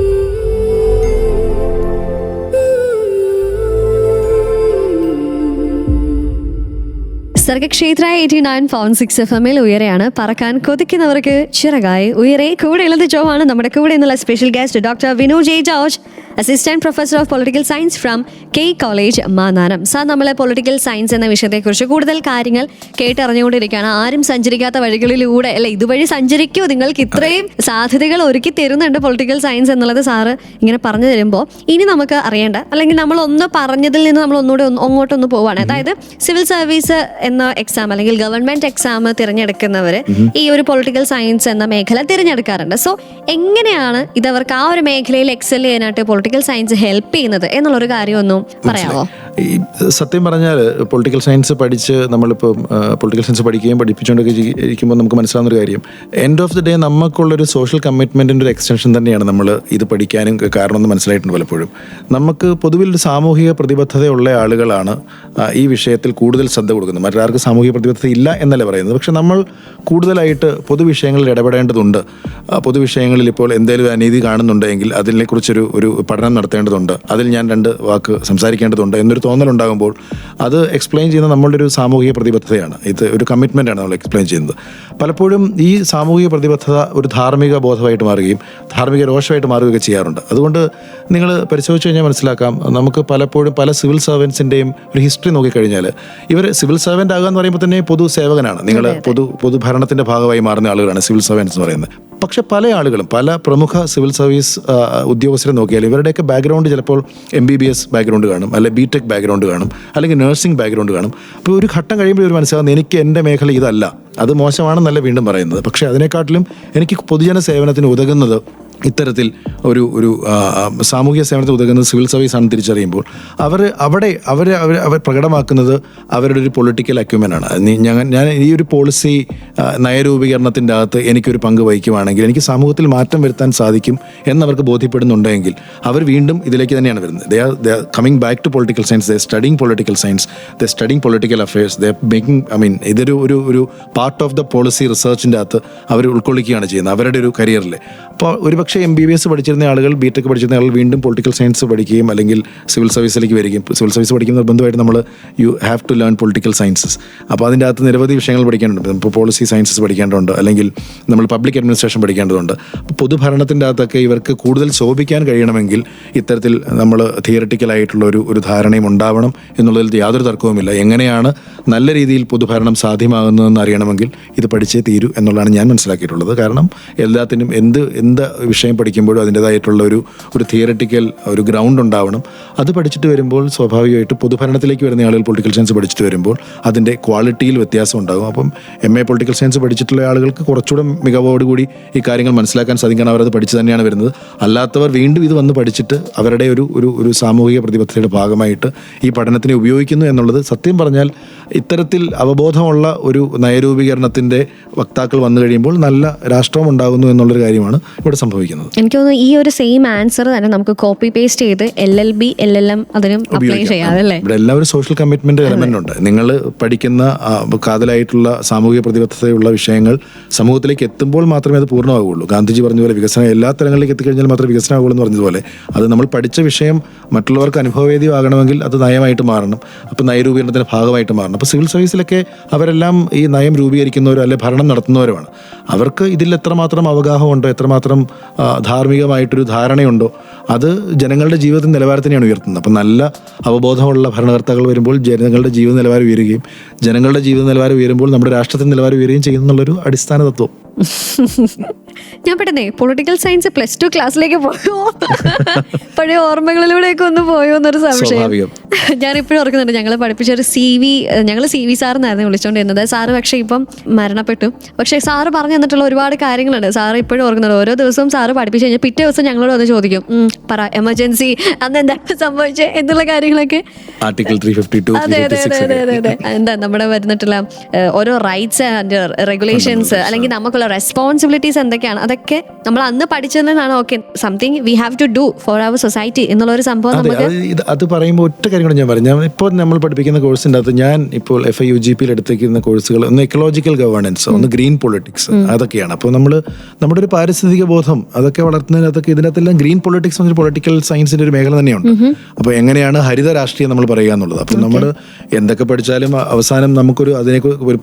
സർഗക്ഷേത്ര 89.6 FM ഉയരെയാണ് പറക്കാൻ കൊതിക്കുന്നവർക്ക് ചിറകായി ഉയരെ. കൂടെ ഉള്ളത് ജോവാണ്. നമ്മുടെ കൂടെ എന്നുള്ള special guest doctor Vinu J George, assistant professor of political science from K college Mannanam. Sir, നമ്മൾ പൊളിറ്റിക്കൽ സയൻസ് എന്ന വിഷയത്തെക്കുറിച്ച് കൂടുതൽ കാര്യങ്ങൾ കേട്ടറിഞ്ഞുകൊണ്ടിരിക്കുകയാണ്. ആരും സഞ്ചരിക്കാത്ത വഴികളിലൂടെ അല്ലെ ഇതുവഴി സഞ്ചരിക്കൂ, നിങ്ങൾക്ക് ഇത്രയും സാധ്യതകൾ ഒരുക്കി തരുന്നുണ്ട് പൊളിറ്റിക്കൽ സയൻസ് എന്നുള്ളത് സാറ് ഇങ്ങനെ പറഞ്ഞു തരുമ്പോൾ ഇനി നമുക്ക് അറിയേണ്ട, അല്ലെങ്കിൽ നമ്മൾ ഒന്ന് പറഞ്ഞതിൽ നിന്ന് നമ്മൾ ഒന്നുകൂടെ അങ്ങോട്ടൊന്ന് പോവാണ്. അതായത് സിവിൽ സർവീസ് എന്ന എക്സാം അല്ലെങ്കിൽ ഗവൺമെന്റ് എക്സാം തിരഞ്ഞെടുക്കുന്നവർ ഈ ഒരു പൊളിറ്റിക്കൽ സയൻസ് എന്ന മേഖല തിരഞ്ഞെടുക്കാറുണ്ട്. സോ എങ്ങനെയാണ് ഇതവർക്ക് ആ ഒരു മേഖലയിൽ എക്സൽ ചെയ്യാനായിട്ട് പൊളിറ്റിക്കൽ സയൻസ് ഹെൽപ്പ് ചെയ്യുന്നത് എന്നുള്ളൊരു കാര്യം ഒന്നും പറയാമോ? ഈ സത്യം പറഞ്ഞാൽ പൊളിറ്റിക്കൽ സയൻസ് പഠിച്ച് നമ്മളിപ്പോൾ പൊളിറ്റിക്കൽ സയൻസ് പഠിക്കുകയും പഠിപ്പിച്ചുകൊണ്ടൊക്കെ ഇരിക്കുമ്പോൾ നമുക്ക് മനസ്സിലാവുന്നൊരു കാര്യം, എൻഡ് ഓഫ് ദി ഡേ നമുക്കുള്ളൊരു സോഷ്യൽ കമ്മിറ്റ്മെൻറ്റിൻ്റെ ഒരു എക്സ്റ്റൻഷൻ തന്നെയാണ് നമ്മൾ ഇത് പഠിക്കാനും കാരണമെന്ന് മനസ്സിലായിട്ടുണ്ട് പലപ്പോഴും. നമുക്ക് പൊതുവിൽ ഒരു സാമൂഹിക പ്രതിബദ്ധതയുള്ള ആളുകളാണ് ഈ വിഷയത്തിൽ കൂടുതൽ ശ്രദ്ധ കൊടുക്കുന്നത്. മറ്റാർക്കും സാമൂഹിക പ്രതിബദ്ധത ഇല്ല എന്നല്ല പറയുന്നത്. പക്ഷെ നമ്മൾ കൂടുതലായിട്ട് പൊതുവിഷയങ്ങളിൽ ഇടപെടേണ്ടതുണ്ട്. പൊതുവിഷയങ്ങളിൽ ഇപ്പോൾ എന്തെങ്കിലും അനീതി കാണുന്നുണ്ടെങ്കിൽ അതിനെക്കുറിച്ചൊരു പഠനം നടത്തേണ്ടതുണ്ട്, അതിൽ ഞാൻ 2 വാക്ക് സംസാരിക്കേണ്ടതുണ്ട് എന്നൊരു തോന്നലുണ്ടാകുമ്പോൾ അത് എക്സ്പ്ലെയിൻ ചെയ്യുന്ന നമ്മളുടെ ഒരു സാമൂഹിക പ്രതിബദ്ധതയാണ്. ഇത് ഒരു കമ്മിറ്റ്മെൻറ്റാണ് നമ്മൾ എക്സ്പ്ലെയിൻ ചെയ്യുന്നത്. പലപ്പോഴും ഈ സാമൂഹിക പ്രതിബദ്ധത ഒരു ധാർമ്മിക ബോധമായിട്ട് മാറുകയും ധാർമ്മിക രോഷമായിട്ട് മാറുകയൊക്കെ ചെയ്യാറുണ്ട്. അതുകൊണ്ട് നിങ്ങൾ പരിശോധിച്ച് കഴിഞ്ഞാൽ മനസ്സിലാക്കാം, നമുക്ക് പലപ്പോഴും പല സിവിൽ സർവൻസിൻ്റെയും ഒരു ഹിസ്റ്ററി നോക്കിക്കഴിഞ്ഞാൽ ഇവർ സിവിൽ സർവൻ്റ് ആകുക എന്ന് പറയുമ്പോൾ തന്നെ പൊതുസേവകനാണ്. നിങ്ങൾ പൊതുഭരണത്തിൻ്റെ ഭാഗമായി മാറുന്ന ആളുകളാണ് സിവിൽ സർവൻസ് എന്ന് പറയുന്നത്. പക്ഷെ പല ആളുകളും പല പ്രമുഖ സിവിൽ സർവീസ് ഉദ്യോഗസ്ഥരെ നോക്കിയാൽ ഇവരുടെയൊക്കെ ബാക്ക്ഗ്രൗണ്ട് ചിലപ്പോൾ MBBS ബാക്ക്ഗ്രൗണ്ട് കാണും, അല്ലെങ്കിൽ BTech ബാക്ക്ഗ്രൗണ്ട് കാണും, അല്ലെങ്കിൽ നഴ്സിംഗ് ബാക്ക്ഗ്രൗണ്ട് കാണും. അപ്പോൾ ഒരു ഘട്ടം കഴിയുമ്പോൾ ഒരു മനസ്സിലാകുന്നത് എനിക്ക് എൻ്റെ മേഖല ഇതല്ല, അത് മോശമാണെന്നല്ല വീണ്ടും പറയുന്നത്. പക്ഷേ അതിനെക്കാട്ടിലും എനിക്ക് പൊതുജന സേവനത്തിന് ഉതകുന്നത് ഇത്തരത്തിൽ ഒരു സാമൂഹിക സേവനത്തിന് ഉതകുന്നത് സിവിൽ സർവീസ് ആണെന്ന് തിരിച്ചറിയുമ്പോൾ അവർ പ്രകടമാക്കുന്നത് അവരുടെ ഒരു പൊളിറ്റിക്കൽ അക്യുമെൻ്റാണ്. ഞാൻ ഈ ഒരു പോളിസി നയരൂപീകരണത്തിൻ്റെ അകത്ത് എനിക്കൊരു പങ്ക് വഹിക്കുവാണെങ്കിൽ എനിക്ക് സമൂഹത്തിൽ മാറ്റം വരുത്താൻ സാധിക്കും എന്നവർക്ക് ബോധ്യപ്പെടുന്നുണ്ടെങ്കിൽ അവർ വീണ്ടും ഇതിലേക്ക് തന്നെയാണ് വരുന്നത്. They are coming back to political science, they studying political science, they studying political affairs, they making ഇതൊരു ഒരു പാർട്ട് ഓഫ് ദ പോളിസി റിസർച്ചിൻ്റെ അകത്ത് അവർ ഉൾക്കൊള്ളിക്കുകയാണ് ചെയ്യുന്നത് അവരുടെ ഒരു കരിയറിൽ. അപ്പോൾ ഒരുപക്ഷെ MBBS പഠിച്ചിരുന്ന ആളുകൾ, BTech പഠിച്ചിരുന്ന ആളുകൾ വീണ്ടും പൊളിറ്റിക്കൽ സയൻസ് പഠിക്കുകയും അല്ലെങ്കിൽ സിവിൽ സർവീസിലേക്ക് വരികയും, സിവിൽ സർവീസ് പഠിക്കുന്ന നിർബന്ധമായിട്ട് നമ്മൾ you have to learn political sciences. അപ്പോൾ അതിൻ്റെ അകത്ത് നിരവധി വിഷയങ്ങൾ പഠിക്കേണ്ടതുണ്ട്. ഇപ്പോൾ പോളിസി സയൻസസ് പഠിക്കേണ്ടതുണ്ട്, അല്ലെങ്കിൽ നമ്മൾ പബ്ലിക് അഡ്മിനിസ്ട്രേഷൻ പഠിക്കേണ്ടതുണ്ട്. അപ്പോൾ പൊതുഭരണത്തിൻ്റെ അകത്തൊക്കെ ഇവർക്ക് കൂടുതൽ ശോഭിക്കാൻ കഴിയണമെങ്കിൽ ഇത്തരത്തിൽ നമ്മൾ തിയററ്റിക്കലായിട്ടുള്ള ഒരു ധാരണയും ഉണ്ടാവണം എന്നുള്ളതിൽ യാതൊരു തർക്കവുമില്ല. എങ്ങനെയാണ് നല്ല രീതിയിൽ പൊതുഭരണം സാധ്യമാകുന്നതെന്ന് അറിയണമെങ്കിൽ ഇത് പഠിച്ചേ തീരൂ എന്നുള്ളതാണ് ഞാൻ മനസ്സിലാക്കിയിട്ടുള്ളത്. കാരണം എല്ലാത്തിനും എന്ത് വിഷയം പഠിക്കുമ്പോഴും അതിൻ്റേതായിട്ടുള്ള ഒരു തിയററ്റിക്കൽ ഒരു ഗ്രൗണ്ട് ഉണ്ടാവണം. അത് പഠിച്ചിട്ട് വരുമ്പോൾ സ്വാഭാവികമായിട്ട് പൊതുഭരണത്തിലേക്ക് വരുന്ന ആളുകൾ പൊളിറ്റിക്കൽ സയൻസ് പഠിച്ചിട്ട് വരുമ്പോൾ അതിൻ്റെ ക്വാളിറ്റിയിൽ വ്യത്യാസം ഉണ്ടാകും. അപ്പം MA പൊളിറ്റിക്കൽ സയൻസ് പഠിച്ചിട്ടുള്ള ആളുകൾക്ക് കുറച്ചുകൂടെ മികവോടുകൂടി ഈ കാര്യങ്ങൾ മനസ്സിലാക്കാൻ സാധിക്കണം. അവരത് പഠിച്ച് തന്നെയാണ് വരുന്നത്. അല്ലാത്തവർ വീണ്ടും ഇത് വന്ന് പഠിച്ചിട്ട് അവരുടെ ഒരു സാമൂഹിക പ്രതിബദ്ധതയുടെ ഭാഗമായിട്ട് ഈ പഠനത്തിനെ ഉപയോഗിക്കുന്നു എന്നുള്ളത് സത്യം പറഞ്ഞാൽ ഇത്തരത്തിൽ അവബോധമുള്ള ഒരു നയരൂപീകരണത്തിൻ്റെ വക്താക്കൾ വന്നു കഴിയുമ്പോൾ നല്ല രാഷ്ട്രം ഉണ്ടാകുന്നു എന്നുള്ളൊരു കാര്യമാണ് ഇവിടെ സംഭവിക്കുന്നത്. എനിക്ക് തോന്നുന്നു ഈ ഒരു സെയിം ആൻസർ തന്നെ നമുക്ക് കോപ്പി പേസ്റ്റ് ചെയ്ത് LLB LLM അതിനും അപ്ലൈ ചെയ്യാം അല്ലേ? ഇവിടെ എല്ലാവരും സോഷ്യൽ കമ്മിറ്റ്മെന്റ് എലമെന്റ് ഉണ്ട്. നിങ്ങൾ പഠിക്കുന്ന കാതലായിട്ടുള്ള സാമൂഹിക പ്രതിബദ്ധതയുള്ള വിഷയങ്ങൾ സമൂഹത്തിലേക്ക് എത്തുമ്പോൾ മാത്രമേ അത് പൂർണ്ണമാകുള്ളൂ. ഗാന്ധിജി പറഞ്ഞതുപോലെ വികസനം എല്ലാ തലങ്ങളിലേക്ക് എത്തിക്കഴിഞ്ഞാൽ മാത്രമേ വികസനമാകുള്ളൂ എന്ന് പറഞ്ഞതുപോലെ അത് നമ്മൾ പഠിച്ച വിഷയം മറ്റുള്ളവർക്ക് അനുഭവവേദ്യമാകണമെങ്കിൽ അത് നയമായിട്ട് മാറണം. അപ്പോൾ നയരൂപീകരണത്തിൻ്റെ ഭാഗമായിട്ട് മാറണം. അപ്പോൾ സിവിൽ സർവീസിലൊക്കെ അവരെല്ലാം ഈ നയം രൂപീകരിക്കുന്നവരോ അല്ലെ ഭരണം നടത്തുന്നവരുമാണ്. അവർക്ക് ഇതിൽ എത്രമാത്രം അവഗാഹമുണ്ടോ, എത്രമാത്രം ധാർമ്മികമായിട്ടൊരു ധാരണയുണ്ടോ, അത് ജനങ്ങളുടെ ജീവിത നിലവാരത്തിനെയാണ് ഉയർത്തുന്നത്. അപ്പം നല്ല അവബോധമുള്ള ഭരണകർത്താക്കൾ വരുമ്പോൾ ജനങ്ങളുടെ ജീവിത നിലവാരം ഉയരുകയും ജനങ്ങളുടെ ജീവിത നിലവാരം ഉയരുമ്പോൾ നമ്മുടെ രാഷ്ട്രത്തിൻ്റെ നിലവാരം ഉയരുകയും ചെയ്യുന്നുള്ളൊരു അടിസ്ഥാന തത്വം. ഞാൻ പെട്ടെന്നേ പൊളിറ്റിക്കൽ സയൻസ് +2 ക്ലാസ്സിലേക്ക് പോയോ, പഴയ ഓർമ്മകളിലൂടെയൊക്കെ ഒന്ന് പോയോ എന്നൊരു സംശയം ഞാൻ ഇപ്പോഴും ഓർക്കുന്നുണ്ട്. ഞങ്ങൾ പഠിപ്പിച്ച ഒരു ഞങ്ങൾ CV സാറിനായിരുന്നു വിളിച്ചുകൊണ്ടിരുന്നത്. സാറ് പക്ഷേ ഇപ്പം മരണപ്പെട്ടു. പക്ഷേ സാറ് പറഞ്ഞു തന്നിട്ടുള്ള ഒരുപാട് കാര്യങ്ങളുണ്ട്. സാറ് ഇപ്പോഴും ഓർക്കുന്നുണ്ട്. ഓരോ ദിവസവും സാറ് പഠിപ്പിച്ച് കഴിഞ്ഞാൽ പിറ്റേ ദിവസം ഞങ്ങളോട് വന്ന് ചോദിക്കും, പറ എമർജൻസി അന്ന് എന്താ സംഭവിച്ചത് എന്നുള്ള കാര്യങ്ങളൊക്കെ. ആർട്ടിക്കിൾ 352 അതെ എന്താ നമ്മുടെ വരുന്നിട്ടുള്ള ഓരോ റൈറ്റ്സ് ആൻഡ് റെഗുലേഷൻസ് അല്ലെങ്കിൽ നമുക്കുള്ള നമുക്കുള്ള റെസ്പോൺസിബിലിറ്റീസ് എന്തൊക്കെയാണ്, അതൊക്കെ നമ്മൾ അന്ന് പഠിച്ചതെന്നാണ്. Okay, something we have to do for our society എന്നുള്ള ഒരു സംഭവം നമുക്ക്. അത് പറയുമ്പോൾ ഒറ്റ കാര്യം കൂടെ ഞാൻ പറഞ്ഞു. ഇപ്പോൾ നമ്മൾ പഠിപ്പിക്കുന്ന കോഴ്സിൻ്റെ അകത്ത് ഞാൻ ഇപ്പോൾ FIUGP എടുത്തിരിക്കുന്ന കോഴ്സുകൾ ഒന്ന് എക്കോളജിക്കൽ ഗവേണൻസ്, ഒന്ന് ഗ്രീൻ പൊളിറ്റിക്സ്, അതൊക്കെയാണ്. അപ്പോൾ നമ്മുടെ ഒരു പാരിസ്ഥിതിക ബോധം അതൊക്കെ വളർത്തുന്നതിനകത്തൊക്കെ ഇതിനകത്തെല്ലാം ഗ്രീൻ പൊളിറ്റിക്സ് എന്നൊരു പൊളിറ്റിക്കൽ സയൻസിന്റെ ഒരു മേഖല തന്നെയുണ്ട്. അപ്പോൾ എങ്ങനെയാണ് ഹരിത രാഷ്ട്രീയം നമ്മൾ പറയുക എന്നുള്ളത്. അപ്പോൾ നമ്മൾ എന്തൊക്കെ പഠിച്ചാലും അവസാനം നമുക്കൊരു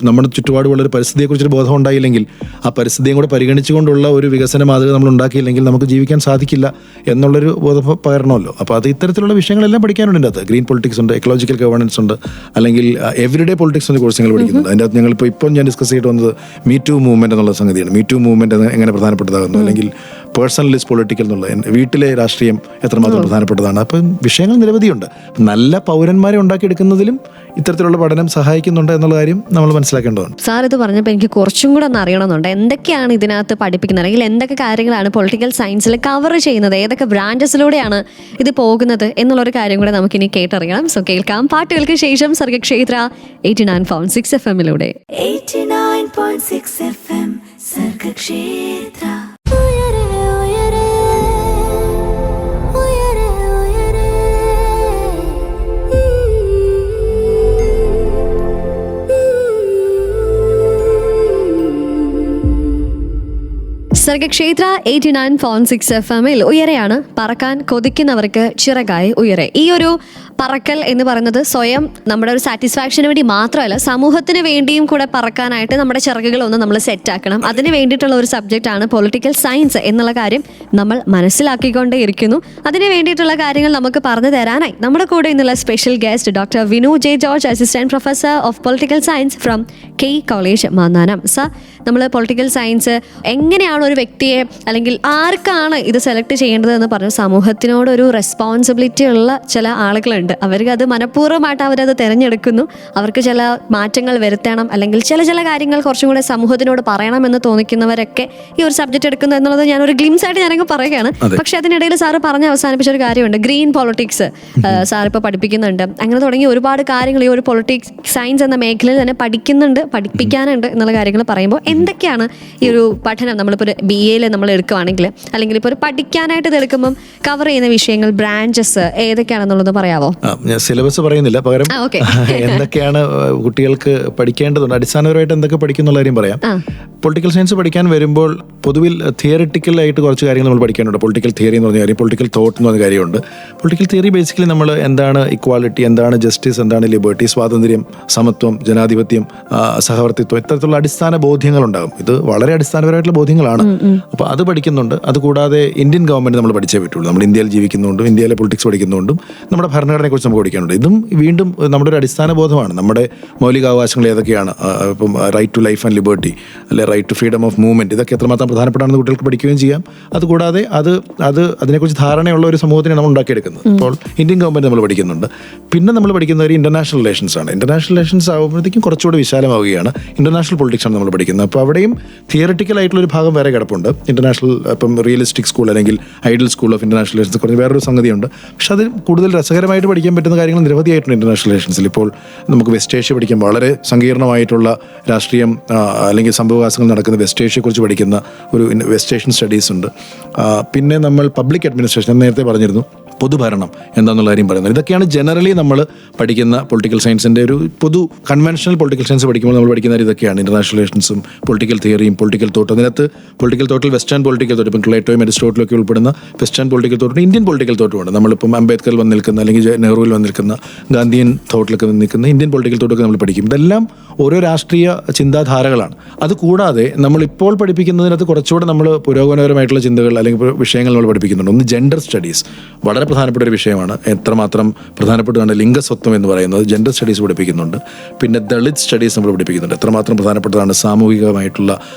നമ്മുടെ ചുറ്റുപാടുള്ള ഒരു പരിസ്ഥിതിയെക്കുറിച്ചൊരു ബോധം ഉണ്ടായില്ലെങ്കിൽ, ആ പരിസ്ഥിതിയും കൂടെ പരിഗണിച്ചുകൊണ്ടുള്ള ഒരു വികസന മാതൃക നമ്മൾ ഉണ്ടാക്കിയില്ലെങ്കിൽ നമുക്ക് ജീവിക്കാൻ സാധിക്കില്ല എന്നുള്ളൊരു ബോധം പകരണമല്ലോ. അപ്പോൾ അത് ഇത്തരത്തിലുള്ള വിഷയങ്ങളെല്ലാം പഠിക്കാനുണ്ട്. അതിൻ്റെ അകത്ത് ഗ്രീൻ പൊളിറ്റിക്സ് ഉണ്ട്, എക്കോളജിക്കൽ ഗവേണൻസ് ഉണ്ട്, അല്ലെങ്കിൽ എവരിഡേ പൊളിറ്റിക്സ് എന്ന കോഴ്സ് ഞങ്ങൾ പഠിക്കുന്നുണ്ട്. അതിൻ്റെ അകത്ത് ഞങ്ങളിപ്പോൾ ഞാൻ ഡിസ്കസ് ചെയ്തിട്ട് വന്നത് മീ ടു മൂവ്മെന്റ് എന്നുള്ള സംഗതിയാണ്. മീ ടു മൂവ്മെന്റ് എങ്ങനെ പ്രധാനപ്പെട്ടതാകുന്നു, അല്ലെങ്കിൽ പേഴ്സണലിസ്റ്റ് പൊളിറ്റിക്കൽ എന്നുള്ള വീട്ടിലെ രാഷ്ട്രീയം എത്രമാത്രം പ്രധാനപ്പെട്ടതാണ്. അപ്പം വിഷയങ്ങൾ നിരവധിയുണ്ട്. നല്ല പൗരന്മാരെ ഉണ്ടാക്കിയെടുക്കുന്നതിലും ഇത്തരത്തിലുള്ള പഠനം സഹായിക്കുന്നുണ്ട് എന്നുള്ള കാര്യം നമ്മൾ മനസ്സിലാക്കേണ്ടതാണ്. സാർ ഇത് പറഞ്ഞപ്പോൾ എനിക്ക് കുറച്ചും കൂടെ ഒന്ന് അറിയണമെന്നുണ്ട്. എന്തൊക്കെയാണ് ഇതിനകത്ത് പഠിപ്പിക്കുന്നത്, അല്ലെങ്കിൽ എന്തൊക്കെ കാര്യങ്ങളാണ് പൊളിറ്റിക്കൽ സയൻസിൽ കവർ ചെയ്യുന്നത്, ഏതൊക്കെ ബ്രാഞ്ചസിലൂടെയാണ് ഇത് പോകുന്നത് എന്നുള്ളൊരു കാര്യം കൂടെ നമുക്കിനി കേട്ടറിയണം. സോ കേൾക്കാം പാട്ടുകൾക്ക് ശേഷം സർഗക്ഷേത്ര 89.6 FM-ലൂടെ. 89.6 FM സർഗക്ഷേത്ര. സർഗക്ഷേത്ര 89.6 FM-ൽ ഉയരെയാണ്. പറക്കാൻ കൊതിക്കുന്നവർക്ക് ചിറകായി ഉയരെ. ഈ ഒരു പറക്കൽ എന്ന് പറയുന്നത് സ്വയം നമ്മുടെ ഒരു സാറ്റിസ്ഫാക്ഷന് വേണ്ടി മാത്രമല്ല, സമൂഹത്തിന് വേണ്ടിയും കൂടെ പറക്കാനായിട്ട് നമ്മുടെ ചിറകുകളൊന്ന് നമ്മൾ സെറ്റാക്കണം. അതിന് വേണ്ടിയിട്ടുള്ള ഒരു സബ്ജക്റ്റാണ് പൊളിറ്റിക്കൽ സയൻസ് എന്നുള്ള കാര്യം നമ്മൾ മനസ്സിലാക്കിക്കൊണ്ടേയിരിക്കുന്നു. അതിന് വേണ്ടിയിട്ടുള്ള കാര്യങ്ങൾ നമുക്ക് പറഞ്ഞു തരാനായി നമ്മുടെ കൂടെ ഇന്നുള്ള special guest doctor Vinu J George, assistant professor of political science from K college Mannanam. Sir, നമ്മൾ പൊളിറ്റിക്കൽ സയൻസ് എങ്ങനെയാണ് ഒരു വ്യക്തിയെ, അല്ലെങ്കിൽ ആർക്കാണ് ഇത് സെലക്ട് ചെയ്യേണ്ടത് എന്ന് പറഞ്ഞു, സമൂഹത്തിനോടൊരു റെസ്പോൺസിബിലിറ്റി ഉള്ള ചില ആളുകളുണ്ട്. അവർക്ക് അത് മനഃപൂർവ്വമായിട്ട് അവരത് തിരഞ്ഞെടുക്കുന്നു. അവർക്ക് ചില മാറ്റങ്ങൾ വരുത്തണം, അല്ലെങ്കിൽ ചില കാര്യങ്ങൾ കുറച്ചും കൂടെ സമൂഹത്തിനോട് പറയണമെന്ന് തോന്നിക്കുന്നവരൊക്കെ ഈ ഒരു സബ്ജക്ട് എടുക്കുന്നു എന്നുള്ളത് ഞാനൊരു ഗ്ലിംസ് ആയിട്ട് ഞാനങ്ങ് പറയുകയാണ്. പക്ഷെ അതിനിടയിൽ സാറ് പറഞ്ഞ് അവസാനിപ്പിച്ച ഒരു കാര്യമുണ്ട്, ഗ്രീൻ പൊളിറ്റിക്സ് സാർ ഇപ്പോൾ പഠിപ്പിക്കുന്നുണ്ട്. അങ്ങനെ തുടങ്ങി ഒരുപാട് കാര്യങ്ങൾ ഈ ഒരു പൊളിറ്റിക്സ് സയൻസ് എന്ന മേഖലയിൽ തന്നെ പഠിപ്പിക്കാനുണ്ട് എന്നുള്ള കാര്യങ്ങൾ പറയുമ്പോൾ എന്തൊക്കെയാണ് ഈ ഒരു പഠനം, നമ്മളിപ്പോൾ ഒരു BA നമ്മൾ എടുക്കുകയാണെങ്കിൽ, അല്ലെങ്കിൽ ഇപ്പോൾ ഒരു പഠിക്കാനായിട്ട് ഇത് എടുക്കുമ്പം കവർ ചെയ്യുന്ന വിഷയങ്ങൾ, ബ്രാഞ്ചസ് ഏതൊക്കെയാണെന്നുള്ളത് പറയാമോ? ഞാൻ സിലബസ് പറയുന്നില്ല, പകരം എന്തൊക്കെയാണ് കുട്ടികൾക്ക് പഠിക്കേണ്ടതുണ്ട്, അടിസ്ഥാനപരമായിട്ട് എന്തൊക്കെ പഠിക്കുന്നുള്ള കാര്യം പറയാം. പൊളിറ്റിക്കൽ സയൻസ് പഠിക്കാൻ വരുമ്പോൾ പൊതുവിൽ തിയറിറ്റിക്കലായിട്ട് കുറച്ച് കാര്യങ്ങൾ നമ്മൾ പഠിക്കാനുണ്ട്. പൊളിറ്റിക്കൽ തിയറി എന്ന് പറഞ്ഞ കാര്യം, പൊളിറ്റിക്കൽ തോട്ട് എന്ന് പറഞ്ഞ കാര്യമുണ്ട്. പൊളിറ്റിക്കൽ തിയറി ബേസിക്കലി നമ്മൾ എന്താണ് ഇക്വാലിറ്റി, എന്താണ് ജസ്റ്റിസ്, എന്താണ് ലിബർട്ടി, സ്വാതന്ത്ര്യം, സമത്വം, ജനാധിപത്യം, സഹവർത്തിത്വം, ഇത്തരത്തിലുള്ള അടിസ്ഥാന ബോധ്യങ്ങളുണ്ടാകും. ഇത് വളരെ അടിസ്ഥാനപരമായിട്ടുള്ള ബോധ്യങ്ങളാണ്. അപ്പോൾ അത് പഠിക്കുന്നുണ്ട്. അതുകൂടാതെ ഇന്ത്യൻ ഗവൺമെന്റ് നമ്മൾ പഠിച്ചേ പറ്റുള്ളൂ. നമ്മൾ ഇന്ത്യയിൽ ജീവിക്കുന്നുണ്ടും ഇന്ത്യയിലെ പൊളിറ്റിക്സ് പഠിക്കുന്നുണ്ടും നമ്മുടെ ഭരണഘടനയെക്കുറിച്ച് നമുക്ക് പഠിക്കാനുണ്ട്. ഇതും വീണ്ടും നമ്മുടെ ഒരു അടിസ്ഥാന ബോധമാണ്. നമ്മുടെ മൗലികാവകാശങ്ങൾ ഏതൊക്കെയാണ്, ഇപ്പം right to life and liberty, അല്ലെ right to freedom of movement, ഇതൊക്കെ എത്രമാത്രം പ്രധാനപ്പെട്ടാണെന്ന് കുട്ടികൾക്ക് പഠിക്കുകയും ചെയ്യാം. അതുകൂടാതെ അതിനെക്കുറിച്ച് ധാരണയുള്ള ഒരു സമൂഹത്തിനെ നമ്മൾ ഉണ്ടാക്കിയെടുക്കുന്നത്. ഇപ്പോൾ ഇന്ത്യൻ ഗവൺമെന്റ് നമ്മൾ പഠിക്കുന്നുണ്ട്. പിന്നെ നമ്മൾ പഠിക്കുന്ന ഒരു ഇന്റർനാഷണൽ റിലേഷൻസ് ആണ്. ഇന്റർനാഷണൽ റിലേഷൻസ് ആകുമ്പോഴത്തേക്കും കുറച്ചുകൂടി വിശാലമാവുകയാണ്. ഇന്റർനാഷണൽ പൊളിറ്റിക്സ് ആണ് നമ്മൾ പഠിക്കുന്നത്. അപ്പോൾ അവിടെയും തിയറിറ്റിക്കൽ ആയിട്ടുള്ള ഒരു ഭാഗം വേറെ കിടപ്പുണ്ട്. ഇന്റർനാഷണൽ ഇപ്പം റിയലിസ്റ്റിക് സ്കൂൾ അല്ലെങ്കിൽ ideal school of international relations കുറഞ്ഞ് വേറൊരു സംഗതിയുണ്ട്. പക്ഷെ അത് കൂടുതൽ രസകരമായിട്ട് പഠിക്കാൻ പറ്റുന്ന കാര്യങ്ങൾ നിരവധിയായിട്ടുണ്ട് ഇന്റർനാഷണൽ റിലേഷൻസിൽ. ഇപ്പോൾ നമുക്ക് വെസ്റ്റ് ഏഷ്യ പഠിക്കാൻ വളരെ സങ്കീർണമായിട്ടുള്ള രാഷ്ട്രീയം അല്ലെങ്കിൽ സംഭവവാസങ്ങൾ നടക്കുന്ന വെസ്റ്റ് ഏഷ്യയെക്കുറിച്ച് പഠിക്കുന്ന ഒരു വെസ്റ്റ് ഏഷ്യൻ സ്റ്റഡീസ് ഉണ്ട്. പിന്നെ നമ്മൾ പബ്ലിക് അഡ്മിനിസ്ട്രേഷൻ നേരത്തെ പറഞ്ഞിരുന്നു, പൊതുഭരണം എന്താണെന്നുള്ള കാര്യം പറയുന്നത്. ഇതൊക്കെയാണ് ജനറലി നമ്മൾ പഠിക്കുന്ന പൊളിറ്റിക്കൽ സയൻസിൻ്റെ ഒരു പൊതു കൺവെൻഷണൽ പൊളിറ്റിക്കൽ സയൻസ് പഠിക്കുമ്പോൾ നമ്മൾ പഠിക്കുന്ന ഇതൊക്കെയാണ്. ഇന്റർനാഷണൽ റിലേഷൻസും പൊളിറ്റിക്കൽ തിയറിയും പൊളിറ്റിക്കൽ തോട്ടും. അതിനകത്ത് പൊളിറ്റിക്കൽ തോട്ടിൽ വെസ്റ്റേൺ പൊളിറ്റിക്കൽ തോട്ട്, ഇപ്പം പ്ലേറ്റോയും അരിസ്റ്റോട്ടിലും ഒക്കെ ഉൾപ്പെടുന്ന വെസ്റ്റേൺ പൊളിറ്റിക്കൽ തോട്ടും ഇന്ത്യൻ പൊളിറ്റിക്കൽ തോട്ടുമുണ്ട്. നമ്മളിപ്പം അംബേദ്കറിൽ വന്ന് നിൽക്കുന്ന, അല്ലെങ്കിൽ നെഹ്റുവിൽ വന്ന് നിൽക്കുന്ന, ഗാന്ധിയൻ തോട്ടിലൊക്കെ നിൽക്കുന്ന ഇന്ത്യൻ പൊളിറ്റിക്കൽ തോട്ടൊക്കെ നമ്മൾ പഠിക്കും. ഇതെല്ലാം ഓരോ രാഷ്ട്രീയ ചിന്താധാരകളാണ്. അതുകൂടാതെ നമ്മളിപ്പോൾ പഠിപ്പിക്കുന്നതിനകത്ത് കുറച്ചുകൂടെ നമ്മൾ പുരോഗമനപരമായിട്ടുള്ള ചിന്തകൾ അല്ലെങ്കിൽ വിഷയങ്ങൾ നമ്മൾ പഠിപ്പിക്കുന്നുണ്ട്. ഒന്ന് ജെൻഡർ സ്റ്റഡീസ്, വളരെ പ്രധാനപ്പെട്ട ഒരു വിഷയമാണ്. എത്രമാത്രം പ്രധാനപ്പെട്ടതാണ് ലിംഗസ്വത്വം എന്ന് പറയുന്നത്, ജെൻഡർ സ്റ്റഡീസ് പഠിപ്പിക്കുന്നുണ്ട്. പിന്നെ ദളിത് സ്റ്റഡീസ് നമ്മൾ പഠിപ്പിക്കുന്നുണ്ട്. എത്രമാത്രം പ്രധാനപ്പെട്ടതാണ് സാമൂഹികമായിട്ടുള്ള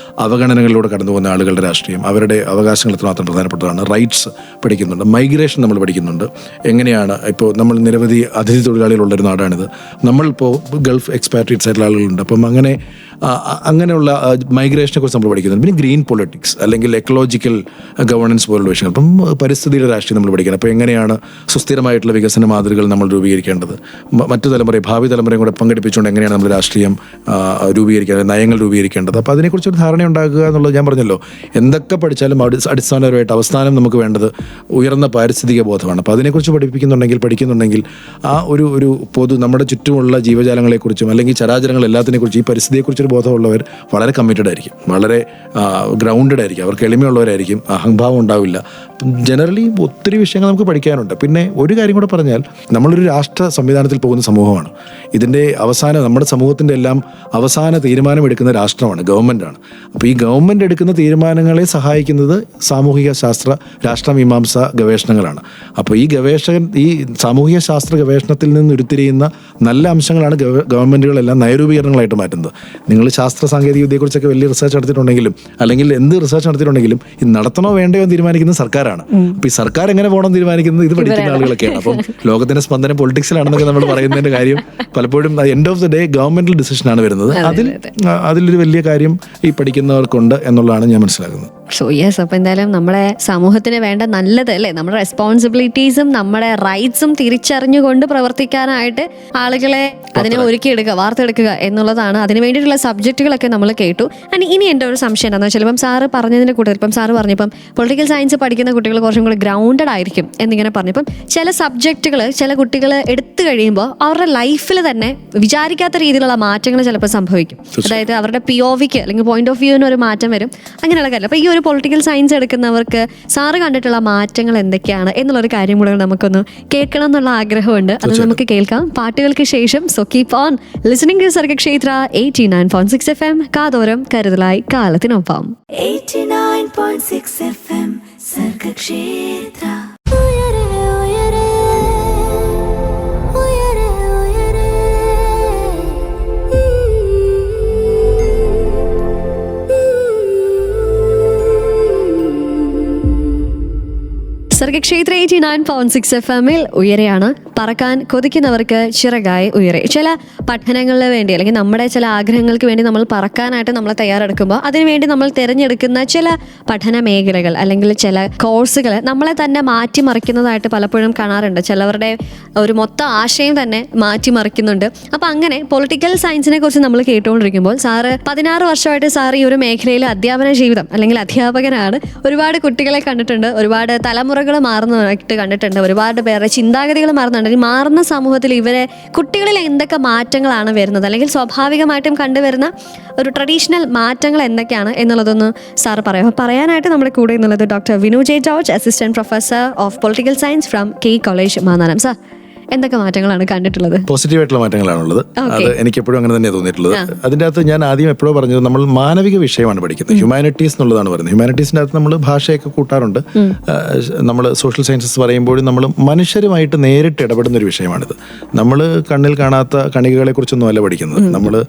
അവഗണനകളിലൂടെ കടന്നു പോകുന്ന ആളുകളുടെ രാഷ്ട്രീയം, അവരുടെ അവകാശങ്ങൾ എത്രമാത്രം പ്രധാനപ്പെട്ടതാണ്. റൈറ്റ്സ് പഠിക്കുന്നുണ്ട്. മൈഗ്രേഷൻ നമ്മൾ പഠിക്കുന്നുണ്ട്. എങ്ങനെയാണ് ഇപ്പോൾ നമ്മൾ നിരവധി അതിഥി തൊഴിലാളികളുള്ളൊരു നാടാണിത്. നമ്മളിപ്പോൾ ഗൾഫ് എക്സ്പാട്രിയേറ്റ്സ് ആയിട്ടുള്ള ആളുകളുണ്ട്. അപ്പം അങ്ങനെ അങ്ങനെയുള്ള മൈഗ്രേഷനെ കുറിച്ച് നമ്മൾ പഠിക്കുന്നുണ്ട്. പിന്നെ ഗ്രീൻ പൊളിറ്റിക്സ് അല്ലെങ്കിൽ എക്കോളജിക്കൽ ഗവേണൻസ് പോലുള്ള വിഷയങ്ങൾ. അപ്പം പരിസ്ഥിതിയുടെ രാഷ്ട്രീയം നമ്മൾ പഠിക്കണം. അപ്പോൾ എങ്ങനെയാണ് സുസ്ഥിരമായിട്ടുള്ള വികസന മാതൃകകൾ നമ്മൾ രൂപീകരിക്കേണ്ടത്, മറ്റു തലമുറയെ ഭാവി തലമുറയും കൂടെ പങ്കെടുപ്പിച്ചുകൊണ്ട് എങ്ങനെയാണ് നമ്മൾ രാഷ്ട്രീയം രൂപീകരിക്കേണ്ടത്, നയങ്ങൾ രൂപീകരിക്കേണ്ടത്. അപ്പോൾ അതിനെക്കുറിച്ചൊരു ധാരണ ഉണ്ടാക്കുക എന്നുള്ളത് ഞാൻ പറഞ്ഞല്ലോ, എന്തൊക്കെ പഠിച്ചാലും അടിസ്ഥാനപരമായിട്ട് അവസാനം നമുക്ക് വേണ്ടത് ഉയർന്ന പാരിസ്ഥിതിക ബോധമാണ്. അപ്പോൾ അതിനെക്കുറിച്ച് പഠിക്കുന്നുണ്ടെങ്കിൽ ആ ഒരു പൊതു നമ്മുടെ ചുറ്റുമുള്ള ജീവജാലങ്ങളെക്കുറിച്ചും അല്ലെങ്കിൽ ചരാചരങ്ങൾ എല്ലാത്തിനെക്കുറിച്ചും ഈ പരിസ്ഥിതിയെക്കുറിച്ചൊരു ബോധമുള്ളവർ വളരെ കമ്മിറ്റഡ് ആയിരിക്കും, വളരെ ഗ്രൗണ്ടഡ് ആയിരിക്കും, അവർക്ക് എളിമയുള്ളവരായിരിക്കും, അഹംഭാവം ഉണ്ടാവില്ല. ജനറലി ഒത്തിരി വിഷയങ്ങൾ നമുക്ക് പഠിക്കാനുണ്ട്. പിന്നെ ഒരു കാര്യം കൂടെ പറഞ്ഞാൽ, നമ്മളൊരു രാഷ്ട്ര സംവിധാനത്തിൽ പോകുന്ന സമൂഹമാണ്. ഇതിൻ്റെ നമ്മുടെ സമൂഹത്തിൻ്റെ എല്ലാം അവസാന തീരുമാനമെടുക്കുന്ന രാഷ്ട്രമാണ്, ഗവൺമെൻറ്റാണ്. അപ്പോൾ ഈ ഗവൺമെൻറ് എടുക്കുന്ന തീരുമാനങ്ങളെ സഹായിക്കുന്നത് സാമൂഹിക ശാസ്ത്ര രാഷ്ട്രമീമാംസ ഗവേഷണങ്ങളാണ്. അപ്പോൾ ഈ സാമൂഹിക ശാസ്ത്ര ഗവേഷണത്തിൽ നിന്ന് ഉരുത്തിരിയുന്ന നല്ല അംശങ്ങളാണ് ഗവൺമെൻറ്റുകളെല്ലാം നയരൂപീകരണങ്ങളായിട്ട് മാറ്റുന്നത്. നിങ്ങൾ ശാസ്ത്ര സാങ്കേതിക വിദ്യയെക്കുറിച്ചൊക്കെ വലിയ റിസർച്ച് നടത്തിയിട്ടുണ്ടെങ്കിലും അല്ലെങ്കിൽ എന്ത് റിസർച്ച് നടത്തിയിട്ടുണ്ടെങ്കിലും ഇത് നടത്തണോ വേണ്ടയോ എന്ന് തീരുമാനിക്കുന്നത് സർക്കാരാണ്. അപ്പോൾ ഈ സർക്കാർ എങ്ങനെ പോകണം തീരുമാനിക്കുന്നത് ഇത് പഠിക്കുന്ന ആളുകളൊക്കെയാണ്. അപ്പം ലോകത്തിന്റെ സ്പന്ദനം പൊളിറ്റിക്സിലാണെന്നൊക്കെ നമ്മൾ പറയുന്നതിന്റെ കാര്യം പലപ്പോഴും end of the day governmental ഡിസിഷനാണ് വരുന്നത്. അതിലൊരു വലിയ കാര്യം ഈ പഠിക്കുന്നവർക്കുണ്ട് എന്നുള്ളതാണ് ഞാൻ മനസ്സിലാക്കുന്നത്. സോ യെസ്, അപ്പോൾ എന്തായാലും നമ്മുടെ സമൂഹത്തിന് വേണ്ട നല്ലത് അല്ലേ, നമ്മുടെ റെസ്പോൺസിബിലിറ്റീസും നമ്മുടെ റൈറ്റ്സും തിരിച്ചറിഞ്ഞുകൊണ്ട് പ്രവർത്തിക്കാനായിട്ട് ആളുകളെ അതിനെ ഒരുക്കിയെടുക്കുക, വാർത്തെടുക്കുക എന്നുള്ളതാണ്. അതിന് വേണ്ടിയിട്ടുള്ള സബ്ജക്റ്റുകളൊക്കെ നമ്മൾ കേട്ടു. ആൻഡ് ഇനി എൻ്റെ ഒരു സംശയം എന്താണെന്ന് വെച്ചാൽ, ഇപ്പം സാറ് പറഞ്ഞതിൻ്റെ കൂട്ടത്തിൽ ഇപ്പം സാറ് പറഞ്ഞപ്പം പൊളിറ്റിക്കൽ സയൻസ് പഠിക്കുന്ന കുട്ടികൾ കുറച്ചും കൂടി ഗ്രൗണ്ടഡ് ആയിരിക്കും എന്നിങ്ങനെ പറഞ്ഞപ്പം ചില സബ്ജക്റ്റുകൾ ചില കുട്ടികൾ എടുത്തു കഴിയുമ്പോൾ അവരുടെ ലൈഫിൽ തന്നെ വിചാരിക്കാത്ത രീതിയിലുള്ള മാറ്റങ്ങൾ ചിലപ്പോൾ സംഭവിക്കും. അതായത് അവരുടെ POVക്ക് അല്ലെങ്കിൽ പോയിന്റ് ഓഫ് വ്യൂവിന് ഒരു മാറ്റം വരും, അങ്ങനെയുള്ള കാര്യം. അപ്പോൾ ഈ ഒരു പൊളിറ്റിക്കൽ സയൻസ് എടുക്കുന്നവർക്ക് സാറ് കണ്ടിട്ടുള്ള മാറ്റങ്ങൾ എന്തൊക്കെയാണ് എന്നുള്ളൊരു കാര്യം കൂടെ നമുക്കൊന്ന് കേൾക്കണം എന്നുള്ള ആഗ്രഹമുണ്ട്. അത് നമുക്ക് കേൾക്കാം പാട്ടുകൾക്ക് ശേഷം. So keep on listening to Sargakshethra 89.6 FM, കാതോരം കരുതലായി കാലത്തിനൊപ്പം. 89.6 FM സർഗക്ഷേത്ര. സർഗക്ഷേത്ര 89.6 FM-ൽ ഉയരെയാണ്. പറക്കാൻ കൊതിക്കുന്നവർക്ക് ചിറകായി ഉയരെ. ചില പഠനങ്ങൾക്ക് വേണ്ടി അല്ലെങ്കിൽ നമ്മുടെ ചില ആഗ്രഹങ്ങൾക്ക് വേണ്ടി നമ്മൾ പറക്കാനായിട്ട് നമ്മൾ തയ്യാറെടുക്കുമ്പോൾ അതിനുവേണ്ടി നമ്മൾ തിരഞ്ഞെടുക്കുന്ന ചില പഠന മേഖലകൾ അല്ലെങ്കിൽ ചില കോഴ്സുകൾ നമ്മളെ തന്നെ മാറ്റിമറിക്കുന്നതായിട്ട് പലപ്പോഴും കാണാറുണ്ട്. ചിലവരുടെ ഒരു മൊത്തം ആശയം തന്നെ മാറ്റിമറിക്കുന്നുണ്ട്. അപ്പം അങ്ങനെ പൊളിറ്റിക്കൽ സയൻസിനെ കുറിച്ച് നമ്മൾ കേട്ടുകൊണ്ടിരിക്കുമ്പോൾ സാറ് 16 വർഷമായിട്ട് സാർ ഈ ഒരു മേഖലയിൽ അധ്യാപന ജീവിതം അല്ലെങ്കിൽ അധ്യാപകനാണ്. ഒരുപാട് കുട്ടികളെ കണ്ടിട്ടുണ്ട്, ഒരുപാട് തലമുറകൾ മാറുന്നതായിട്ട് കണ്ടിട്ടുണ്ട്, ഒരുപാട് പേരുടെ ചിന്താഗതികൾ മാറുന്നുണ്ട്. ഈ മാറുന്ന സമൂഹത്തിൽ കുട്ടികളിൽ എന്തൊക്കെ മാറ്റങ്ങളാണ് വരുന്നത് അല്ലെങ്കിൽ സ്വാഭാവികമായിട്ടും കണ്ടുവരുന്ന ഒരു ട്രഡീഷണൽ മാറ്റങ്ങൾ എന്തൊക്കെയാണ് എന്നുള്ളതൊന്ന് സാർ പറയാം. പറയാനായിട്ട് നമ്മുടെ കൂടെ എന്നുള്ളത് doctor Vinu J George, assistant professor of political science from K college Mannanam. Sir, എന്തൊക്കെ മാറ്റങ്ങളാണ് കണ്ടിട്ടുള്ളത്? പോസിറ്റീവായിട്ടുള്ള മാറ്റങ്ങളാണുള്ളത്. അത് എനിക്ക് എപ്പോഴും അങ്ങനെ തന്നെയാണ് തോന്നിയിട്ടുള്ളത്. അതിൻ്റെ അകത്ത് ഞാൻ ആദ്യം എപ്പോഴോ പറഞ്ഞത്, നമ്മൾ മാനവിക വിഷയമാണ് പഠിക്കുന്നത്, ഹ്യൂമാനിറ്റീസ് എന്നുള്ളതാണ് പറയുന്നത്. ഹ്യൂമാനിറ്റീസിൻ്റെ അകത്ത് നമ്മൾ ഭാഷയൊക്കെ കൂട്ടാറുണ്ട്. നമ്മൾ സോഷ്യൽ സയൻസസ് പറയുമ്പോഴും നമ്മൾ മനുഷ്യരുമായിട്ട് നേരിട്ട് ഇടപെടുന്ന ഒരു വിഷയമാണിത്. നമ്മൾ കണ്ണിൽ കാണാത്ത കണികകളെ കുറിച്ചൊന്നും അല്ല പഠിക്കുന്നത്.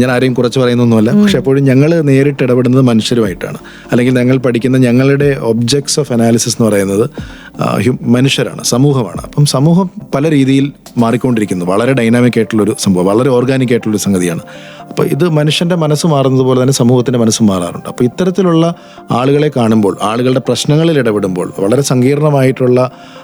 ഞാൻ ആരെയും കുറച്ച് പറയുന്നൊന്നുമല്ല, പക്ഷെ എപ്പോഴും ഞങ്ങൾ നേരിട്ട് ഇടപെടുന്നത് മനുഷ്യരുമായിട്ടാണ്. അല്ലെങ്കിൽ ഞങ്ങൾ പഠിക്കുന്ന ഞങ്ങളുടെ ഒബ്ജക്ട്സ് ഓഫ് അനാലിസിസ് എന്ന് പറയുന്നത് മനുഷ്യരാണ്, സമൂഹമാണ്. അപ്പം സമൂഹം പല രീതിയിൽ മാറിക്കൊണ്ടിരിക്കുന്നു. വളരെ ഡൈനാമിക് ആയിട്ടുള്ളൊരു സംഭവം, വളരെ ഓർഗാനിക് ആയിട്ടുള്ളൊരു സംഗതിയാണ്. അപ്പോൾ ഇത് മനുഷ്യൻ്റെ മനസ്സ് മാറുന്നത് പോലെ തന്നെ സമൂഹത്തിൻ്റെ മനസ്സ് മാറാറുണ്ട്. അപ്പോൾ ഇത്തരത്തിലുള്ള ആളുകളെ കാണുമ്പോൾ, ആളുകളുടെ പ്രശ്നങ്ങളിൽ ഇടപെടുമ്പോൾ, വളരെ സങ്കീർണമായിട്ടുള്ള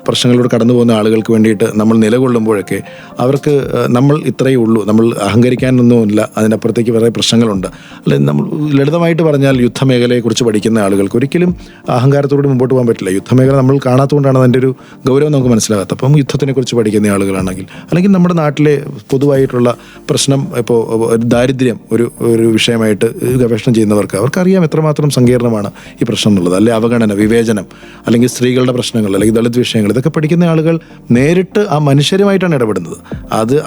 പ്രശ്നങ്ങളിലൂടെ കടന്നു പോകുന്ന ആളുകൾക്ക് വേണ്ടിയിട്ട് നമ്മൾ നിലകൊള്ളുമ്പോഴൊക്കെ അവർക്ക് നമ്മൾ ഇത്രയേ ഉള്ളൂ, നമ്മൾ അഹങ്കരിക്കാനൊന്നുമില്ല, അതിനപ്പുറത്തേക്ക് വേറെ പ്രശ്നങ്ങളുണ്ട്. അല്ലെങ്കിൽ നമ്മൾ ലളിതമായിട്ട് പറഞ്ഞാൽ യുദ്ധമേഖലയെക്കുറിച്ച് പഠിക്കുന്ന ആളുകൾക്ക് ഒരിക്കലും അഹങ്കാരത്തോട് മുമ്പോട്ട് പോകാൻ പറ്റില്ല. യുദ്ധമേഖല നമ്മൾ കാണാത്തതുകൊണ്ടാണ് അതിൻ്റെ ഒരു ഗൗരവം നമുക്ക് മനസ്സിലാകാത്തത്. അപ്പം യുദ്ധത്തിനെക്കുറിച്ച് പഠിക്കുന്ന ആളുകളാണെങ്കിൽ, അല്ലെങ്കിൽ നമ്മുടെ നാട്ടിലെ പൊതുവായിട്ടുള്ള പ്രശ്നം, ഇപ്പോൾ ദാരിദ്ര്യം ഒരു വിഷയമായിട്ട് ഗവേഷണം ചെയ്യുന്നവർക്ക് അവർക്കറിയാം എത്രമാത്രം സങ്കീർണമാണ് ഈ പ്രശ്നം എന്നുള്ളത്. അല്ലെങ്കിൽ അവഗണന, വിവേചനം, അല്ലെങ്കിൽ സ്ത്രീകളുടെ പ്രശ്നങ്ങൾ, അല്ലെങ്കിൽ ദളിത് വിഷയങ്ങൾ, ഇതൊക്കെ പഠിക്കുന്ന ആളുകൾ നേരിട്ട് ആ മനുഷ്യരുമായിട്ടാണ് ഇടപെടുന്നത്.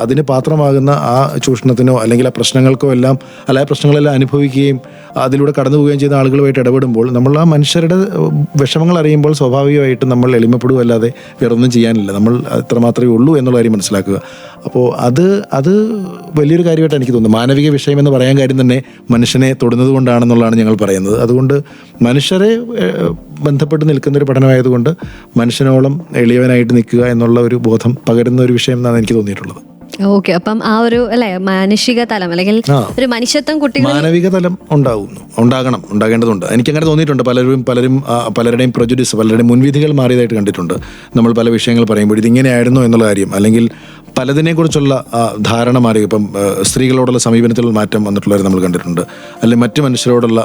അതിന് പാത്രമാകുന്ന ആ ചൂഷണത്തിനോ അല്ലെങ്കിൽ ആ പ്രശ്നങ്ങൾക്കോ എല്ലാം, അല്ല ആ പ്രശ്നങ്ങളെല്ലാം അനുഭവിക്കുകയും അതിലൂടെ കടന്നു പോവുകയും ചെയ്യുന്ന ആളുകളുമായിട്ട് ഇടപെടുമ്പോൾ നമ്മൾ ആ മനുഷ്യരുടെ വിഷമങ്ങൾ അറിയുമ്പോൾ സ്വാഭാവികമായിട്ടും നമ്മൾ എളിമപ്പെടുകയല്ലാതെ വേറൊന്നും ചെയ്യാനില്ല. നമ്മൾ എത്രമാത്രമേ ഉള്ളൂ എന്നുള്ള കാര്യം മനസ്സിലാക്കുക. അപ്പോൾ അത് വലിയൊരു കാര്യമായിട്ട് എനിക്ക് തോന്നുന്നു. മാനവിക വിഷയം എന്ന് പറയാൻ കാര്യം തന്നെ മനുഷ്യനെ തൊടുന്നത് കൊണ്ടാണെന്നുള്ളതാണ് ഞങ്ങൾ പറയുന്നത്. അതുകൊണ്ട് മനുഷ്യരെ ബന്ധപ്പെട്ട് നിൽക്കുന്നൊരു പഠനമായതുകൊണ്ട് മനുഷ്യനോളം എളിയവനായിട്ട് നിൽക്കുക എന്നുള്ള ഒരു ബോധം പകരുന്ന ഒരു വിഷയം എന്നാണ് എനിക്ക് തോന്നിയിട്ടുള്ളത്. ഓക്കെ, അപ്പം ആ ഒരു അല്ലെ മാനുഷിക തലം അല്ലെങ്കിൽ ഒരു മനുഷ്യത്വം കുട്ടികൾ മാനവിക തലം ഉണ്ടാകേണ്ടതുണ്ട്. എനിക്കങ്ങനെ തോന്നിയിട്ടുണ്ട്. പലരുടെയും പ്രൊജുഡിസ്, പലരുടെയും മുൻവിധികൾ മാറിയതായിട്ട് കണ്ടിട്ടുണ്ട്. നമ്മൾ പല വിഷയങ്ങൾ പറയുമ്പോൾ ഇതിങ്ങനെയായിരുന്നു എന്നുള്ള കാര്യം, അല്ലെങ്കിൽ പലതിനെക്കുറിച്ചുള്ള ധാരണ മാറി. ഇപ്പം സ്ത്രീകളോടുള്ള സമീപനത്തിലുള്ള മാറ്റം വന്നിട്ടുള്ളവരെ നമ്മൾ കണ്ടിട്ടുണ്ട്. അല്ലെങ്കിൽ മറ്റു മനുഷ്യരോടുള്ള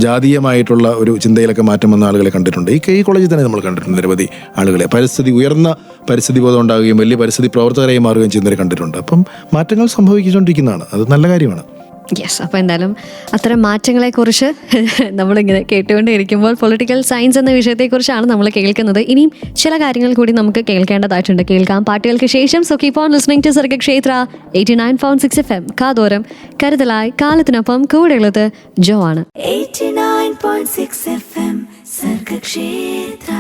ജാതീയമായിട്ടുള്ള ഒരു ചിന്തയിലൊക്കെ മാറ്റം വന്ന ആളുകളെ കണ്ടിട്ടുണ്ട്. ഈ കോളേജിൽ തന്നെ നമ്മൾ കണ്ടിട്ടുണ്ട് നിരവധി ആളുകളെ. ഉയർന്ന പരിസ്ഥിതി ബോധം ഉണ്ടാകുകയും വലിയ പരിസ്ഥിതി പ്രവർത്തകരായി മാറുകയും ചെയ്യുന്നവരെ കണ്ടിട്ടുണ്ട്. അപ്പം മാറ്റങ്ങൾ സംഭവിച്ചുകൊണ്ടിരിക്കുന്നതാണ്, അത് നല്ല കാര്യമാണ്. യെസ്, അപ്പോൾ എന്തായാലും അത്തരം മാറ്റങ്ങളെക്കുറിച്ച് നമ്മളിങ്ങനെ കേട്ടുകൊണ്ടിരിക്കുമ്പോൾ പൊളിറ്റിക്കൽ സയൻസ് എന്ന വിഷയത്തെക്കുറിച്ചാണ് നമ്മൾ കേൾക്കുന്നത്. ഇനിയും ചില കാര്യങ്ങൾ കൂടി നമുക്ക് കേൾക്കേണ്ടതായിട്ടുണ്ട്. കേൾക്കാം പാട്ടുകൾക്ക് ശേഷം. So keep on listening to Sargakshethra 89.6 FM. കാതോരം കരുതലായി കാലത്തിനൊപ്പം കൂടെയുള്ളത് ജോ ആണ്. 89.6 FM സർഗക്ഷേത്ര.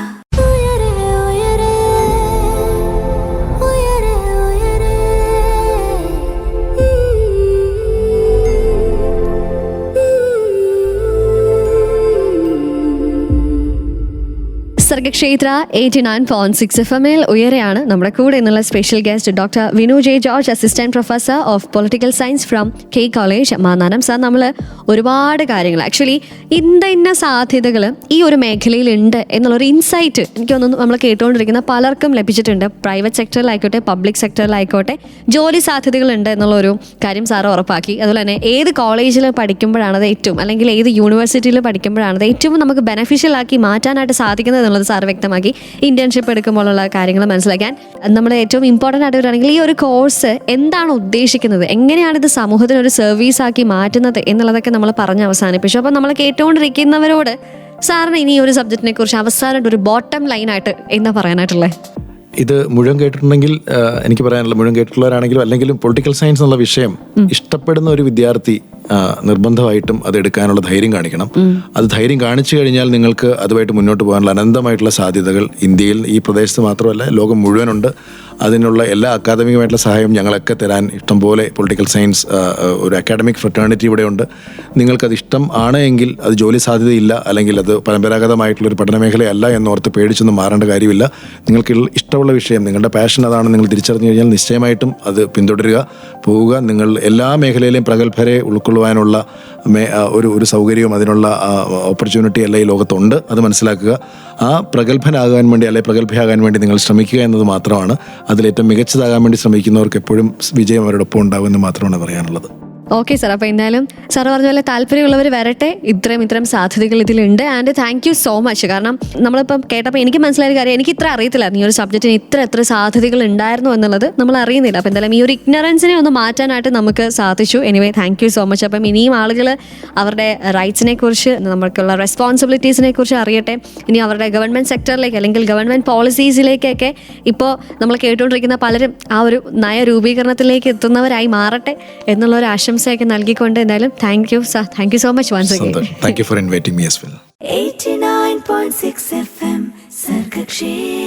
സർഗക്ഷേത്ര 89.6 FM ഉയരെയാണ്. നമ്മുടെ കൂടെ എന്നുള്ള special guest doctor Vinu J George, assistant professor of political science from K college Mannanam. Sir, നമ്മൾ ഒരുപാട് കാര്യങ്ങൾ ആക്ച്വലി ഇന്ന സാധ്യതകൾ ഈ ഒരു മേഖലയിൽ ഉണ്ട് എന്നുള്ളൊരു ഇൻസൈറ്റ് എനിക്ക് തോന്നുന്നു നമ്മൾ കേട്ടുകൊണ്ടിരിക്കുന്ന പലർക്കും ലഭിച്ചിട്ടുണ്ട്. പ്രൈവറ്റ് സെക്ടറിലായിക്കോട്ടെ പബ്ലിക് സെക്ടറിലായിക്കോട്ടെ ജോലി സാധ്യതകളുണ്ട് എന്നുള്ളൊരു കാര്യം സാറ് ഉറപ്പാക്കി. അതുപോലെ തന്നെ ഏത് കോളേജിൽ പഠിക്കുമ്പോഴാണത് ഏറ്റവും, അല്ലെങ്കിൽ ഏത് യൂണിവേഴ്സിറ്റിയിൽ പഠിക്കുമ്പോഴാണത് ഏറ്റവും നമുക്ക് ബെനഫിഷ്യൽ ആക്കി മാറ്റാനായിട്ട് സാധിക്കുന്നത് എന്നുള്ളത് സാർ വ്യക്തമാക്കി. ഇന്റേൺഷിപ്പ് എടുക്കുമ്പോഴുള്ള കാര്യങ്ങൾ മനസ്സിലാക്കാൻ നമ്മൾ ഏറ്റവും ഇമ്പോർട്ടൻ്റ് ആയിട്ട് വരികയാണെങ്കിൽ ഈ ഒരു കോഴ്സ് എന്താണ് ഉദ്ദേശിക്കുന്നത്, എങ്ങനെയാണ് ഇത് സമൂഹത്തിന് ഒരു സർവീസ് ആക്കി മാറ്റുന്നത് എന്നുള്ളതൊക്കെ നമ്മൾ പറഞ്ഞ് അവസാനിപ്പിച്ചു. അപ്പം നമ്മൾ കേട്ടുകൊണ്ടിരിക്കുന്നവരോട് സാറിന് ഇനി ഒരു സബ്ജക്റ്റിനെ കുറിച്ച് അവസാനമായിട്ട് ഒരു ബോട്ടം ലൈനായിട്ട് എന്താ പറയാനായിട്ടുള്ളത്? ഇത് മുഴുവൻ കേട്ടിട്ടുണ്ടെങ്കിൽ എനിക്ക് പറയാനുള്ള, മുഴുവൻ കേട്ടിട്ടുള്ളവരാണെങ്കിലും അല്ലെങ്കിലും പൊളിറ്റിക്കൽ സയൻസ് എന്നുള്ള വിഷയം ഇഷ്ടപ്പെടുന്ന ഒരു വിദ്യാർത്ഥി നിർബന്ധമായിട്ടും അത് എടുക്കാനുള്ള ധൈര്യം കാണിക്കണം. അത് ധൈര്യം കാണിച്ചു കഴിഞ്ഞാൽ നിങ്ങൾക്ക് അതുമായിട്ട് മുന്നോട്ട് പോകാനുള്ള അനന്തമായിട്ടുള്ള സാധ്യതകൾ ഇന്ത്യയിൽ, ഈ പ്രദേശത്ത് മാത്രമല്ല ലോകം മുഴുവനുണ്ട്. അതിനുള്ള എല്ലാ അക്കാദമികമായിട്ടുള്ള സഹായം ഞങ്ങളൊക്കെ തരാൻ ഇഷ്ടംപോലെ പൊളിറ്റിക്കൽ സയൻസ് ഒരു അക്കാഡമിക് ഫ്രട്ടേണിറ്റി ഇവിടെ ഉണ്ട്. നിങ്ങൾക്കത് ഇഷ്ടം ആണ് എങ്കിൽ അത് ജോലി സാധ്യതയില്ല, അല്ലെങ്കിൽ അത് പരമ്പരാഗതമായിട്ടുള്ളൊരു പഠന മേഖലയല്ല എന്നോർത്ത് പേടിച്ചൊന്നും മാറേണ്ട കാര്യമില്ല. നിങ്ങൾക്ക് ഇഷ്ടമുള്ള വിഷയം, നിങ്ങളുടെ പാഷൻ അതാണ് നിങ്ങൾ തിരിച്ചറിഞ്ഞു കഴിഞ്ഞാൽ നിശ്ചയമായിട്ടും അത് പിന്തുടരുക, പോവുക. നിങ്ങൾ എല്ലാ മേഖലയിലെയും പ്രഗത്ഭരെ ഉൾക്കൊള്ളുവാനുള്ള ഒരു സൗകര്യവും അതിനുള്ള ഓപ്പർച്യൂണിറ്റി അല്ല ഈ ലോകത്തുണ്ട്. അത് മനസ്സിലാക്കുക. ആ പ്രഗത്ഭനാകാൻ വേണ്ടി അല്ലെങ്കിൽ പ്രഗത്ഭയാകാൻ വേണ്ടി നിങ്ങൾ ശ്രമിക്കുക എന്നത് മാത്രമാണ്. അതിലേറ്റവും മികച്ചതാകാൻ വേണ്ടി ശ്രമിക്കുന്നവർക്ക് എപ്പോഴും വിജയം അവരോടൊപ്പം ഉണ്ടാകുമെന്ന് മാത്രമാണ് പറയാനുള്ളത്. ഓക്കെ സാർ, അപ്പോൾ എന്തായാലും സാർ പറഞ്ഞ പോലെ താല്പര്യമുള്ളവർ വരട്ടെ. ഇത്തരം സാധ്യതകൾ ഇതിലുണ്ട്. And thank you so much. കാരണം നമ്മളിപ്പം കേട്ടപ്പോൾ എനിക്ക് മനസ്സിലായ കാര്യം, എനിക്ക് ഇത്ര അറിയത്തില്ലായിരുന്നു ഈ ഒരു സബ്ജക്റ്റിന് എത്ര സാധ്യതകൾ ഉണ്ടായിരുന്നു എന്നുള്ളത് നമ്മൾ അറിയുന്നില്ല. അപ്പോൾ എന്തായാലും ഈ ഒരു ഇഗ്നറൻസിനെ ഒന്ന് മാറ്റാനായിട്ട് നമുക്ക് സാധിച്ചു. Anyway thank you so much. അപ്പം ഇനിയും ആളുകൾ അവരുടെ റൈറ്റ്സിനെ കുറിച്ച്, നമുക്കുള്ള റെസ്പോൺസിബിലിറ്റീസിനെ കുറിച്ച് അറിയട്ടെ. ഇനി അവരുടെ ഗവൺമെൻറ് സെക്ടറിലേക്ക് അല്ലെങ്കിൽ ഗവൺമെൻറ് പോളിസീസിലേക്കൊക്കെ ഇപ്പോൾ നമ്മൾ കേട്ടുകൊണ്ടിരിക്കുന്ന പലരും ആ ഒരു നയരൂപീകരണത്തിലേക്ക് എത്തുന്നവരായി മാറട്ടെ എന്നുള്ളൊരു ആശംസ നൽകിക്കൊണ്ട് എന്തായാലും thank you sir. Thank you so much once again. Thank you for inviting me as well. 89.6 FM Sargakshetra.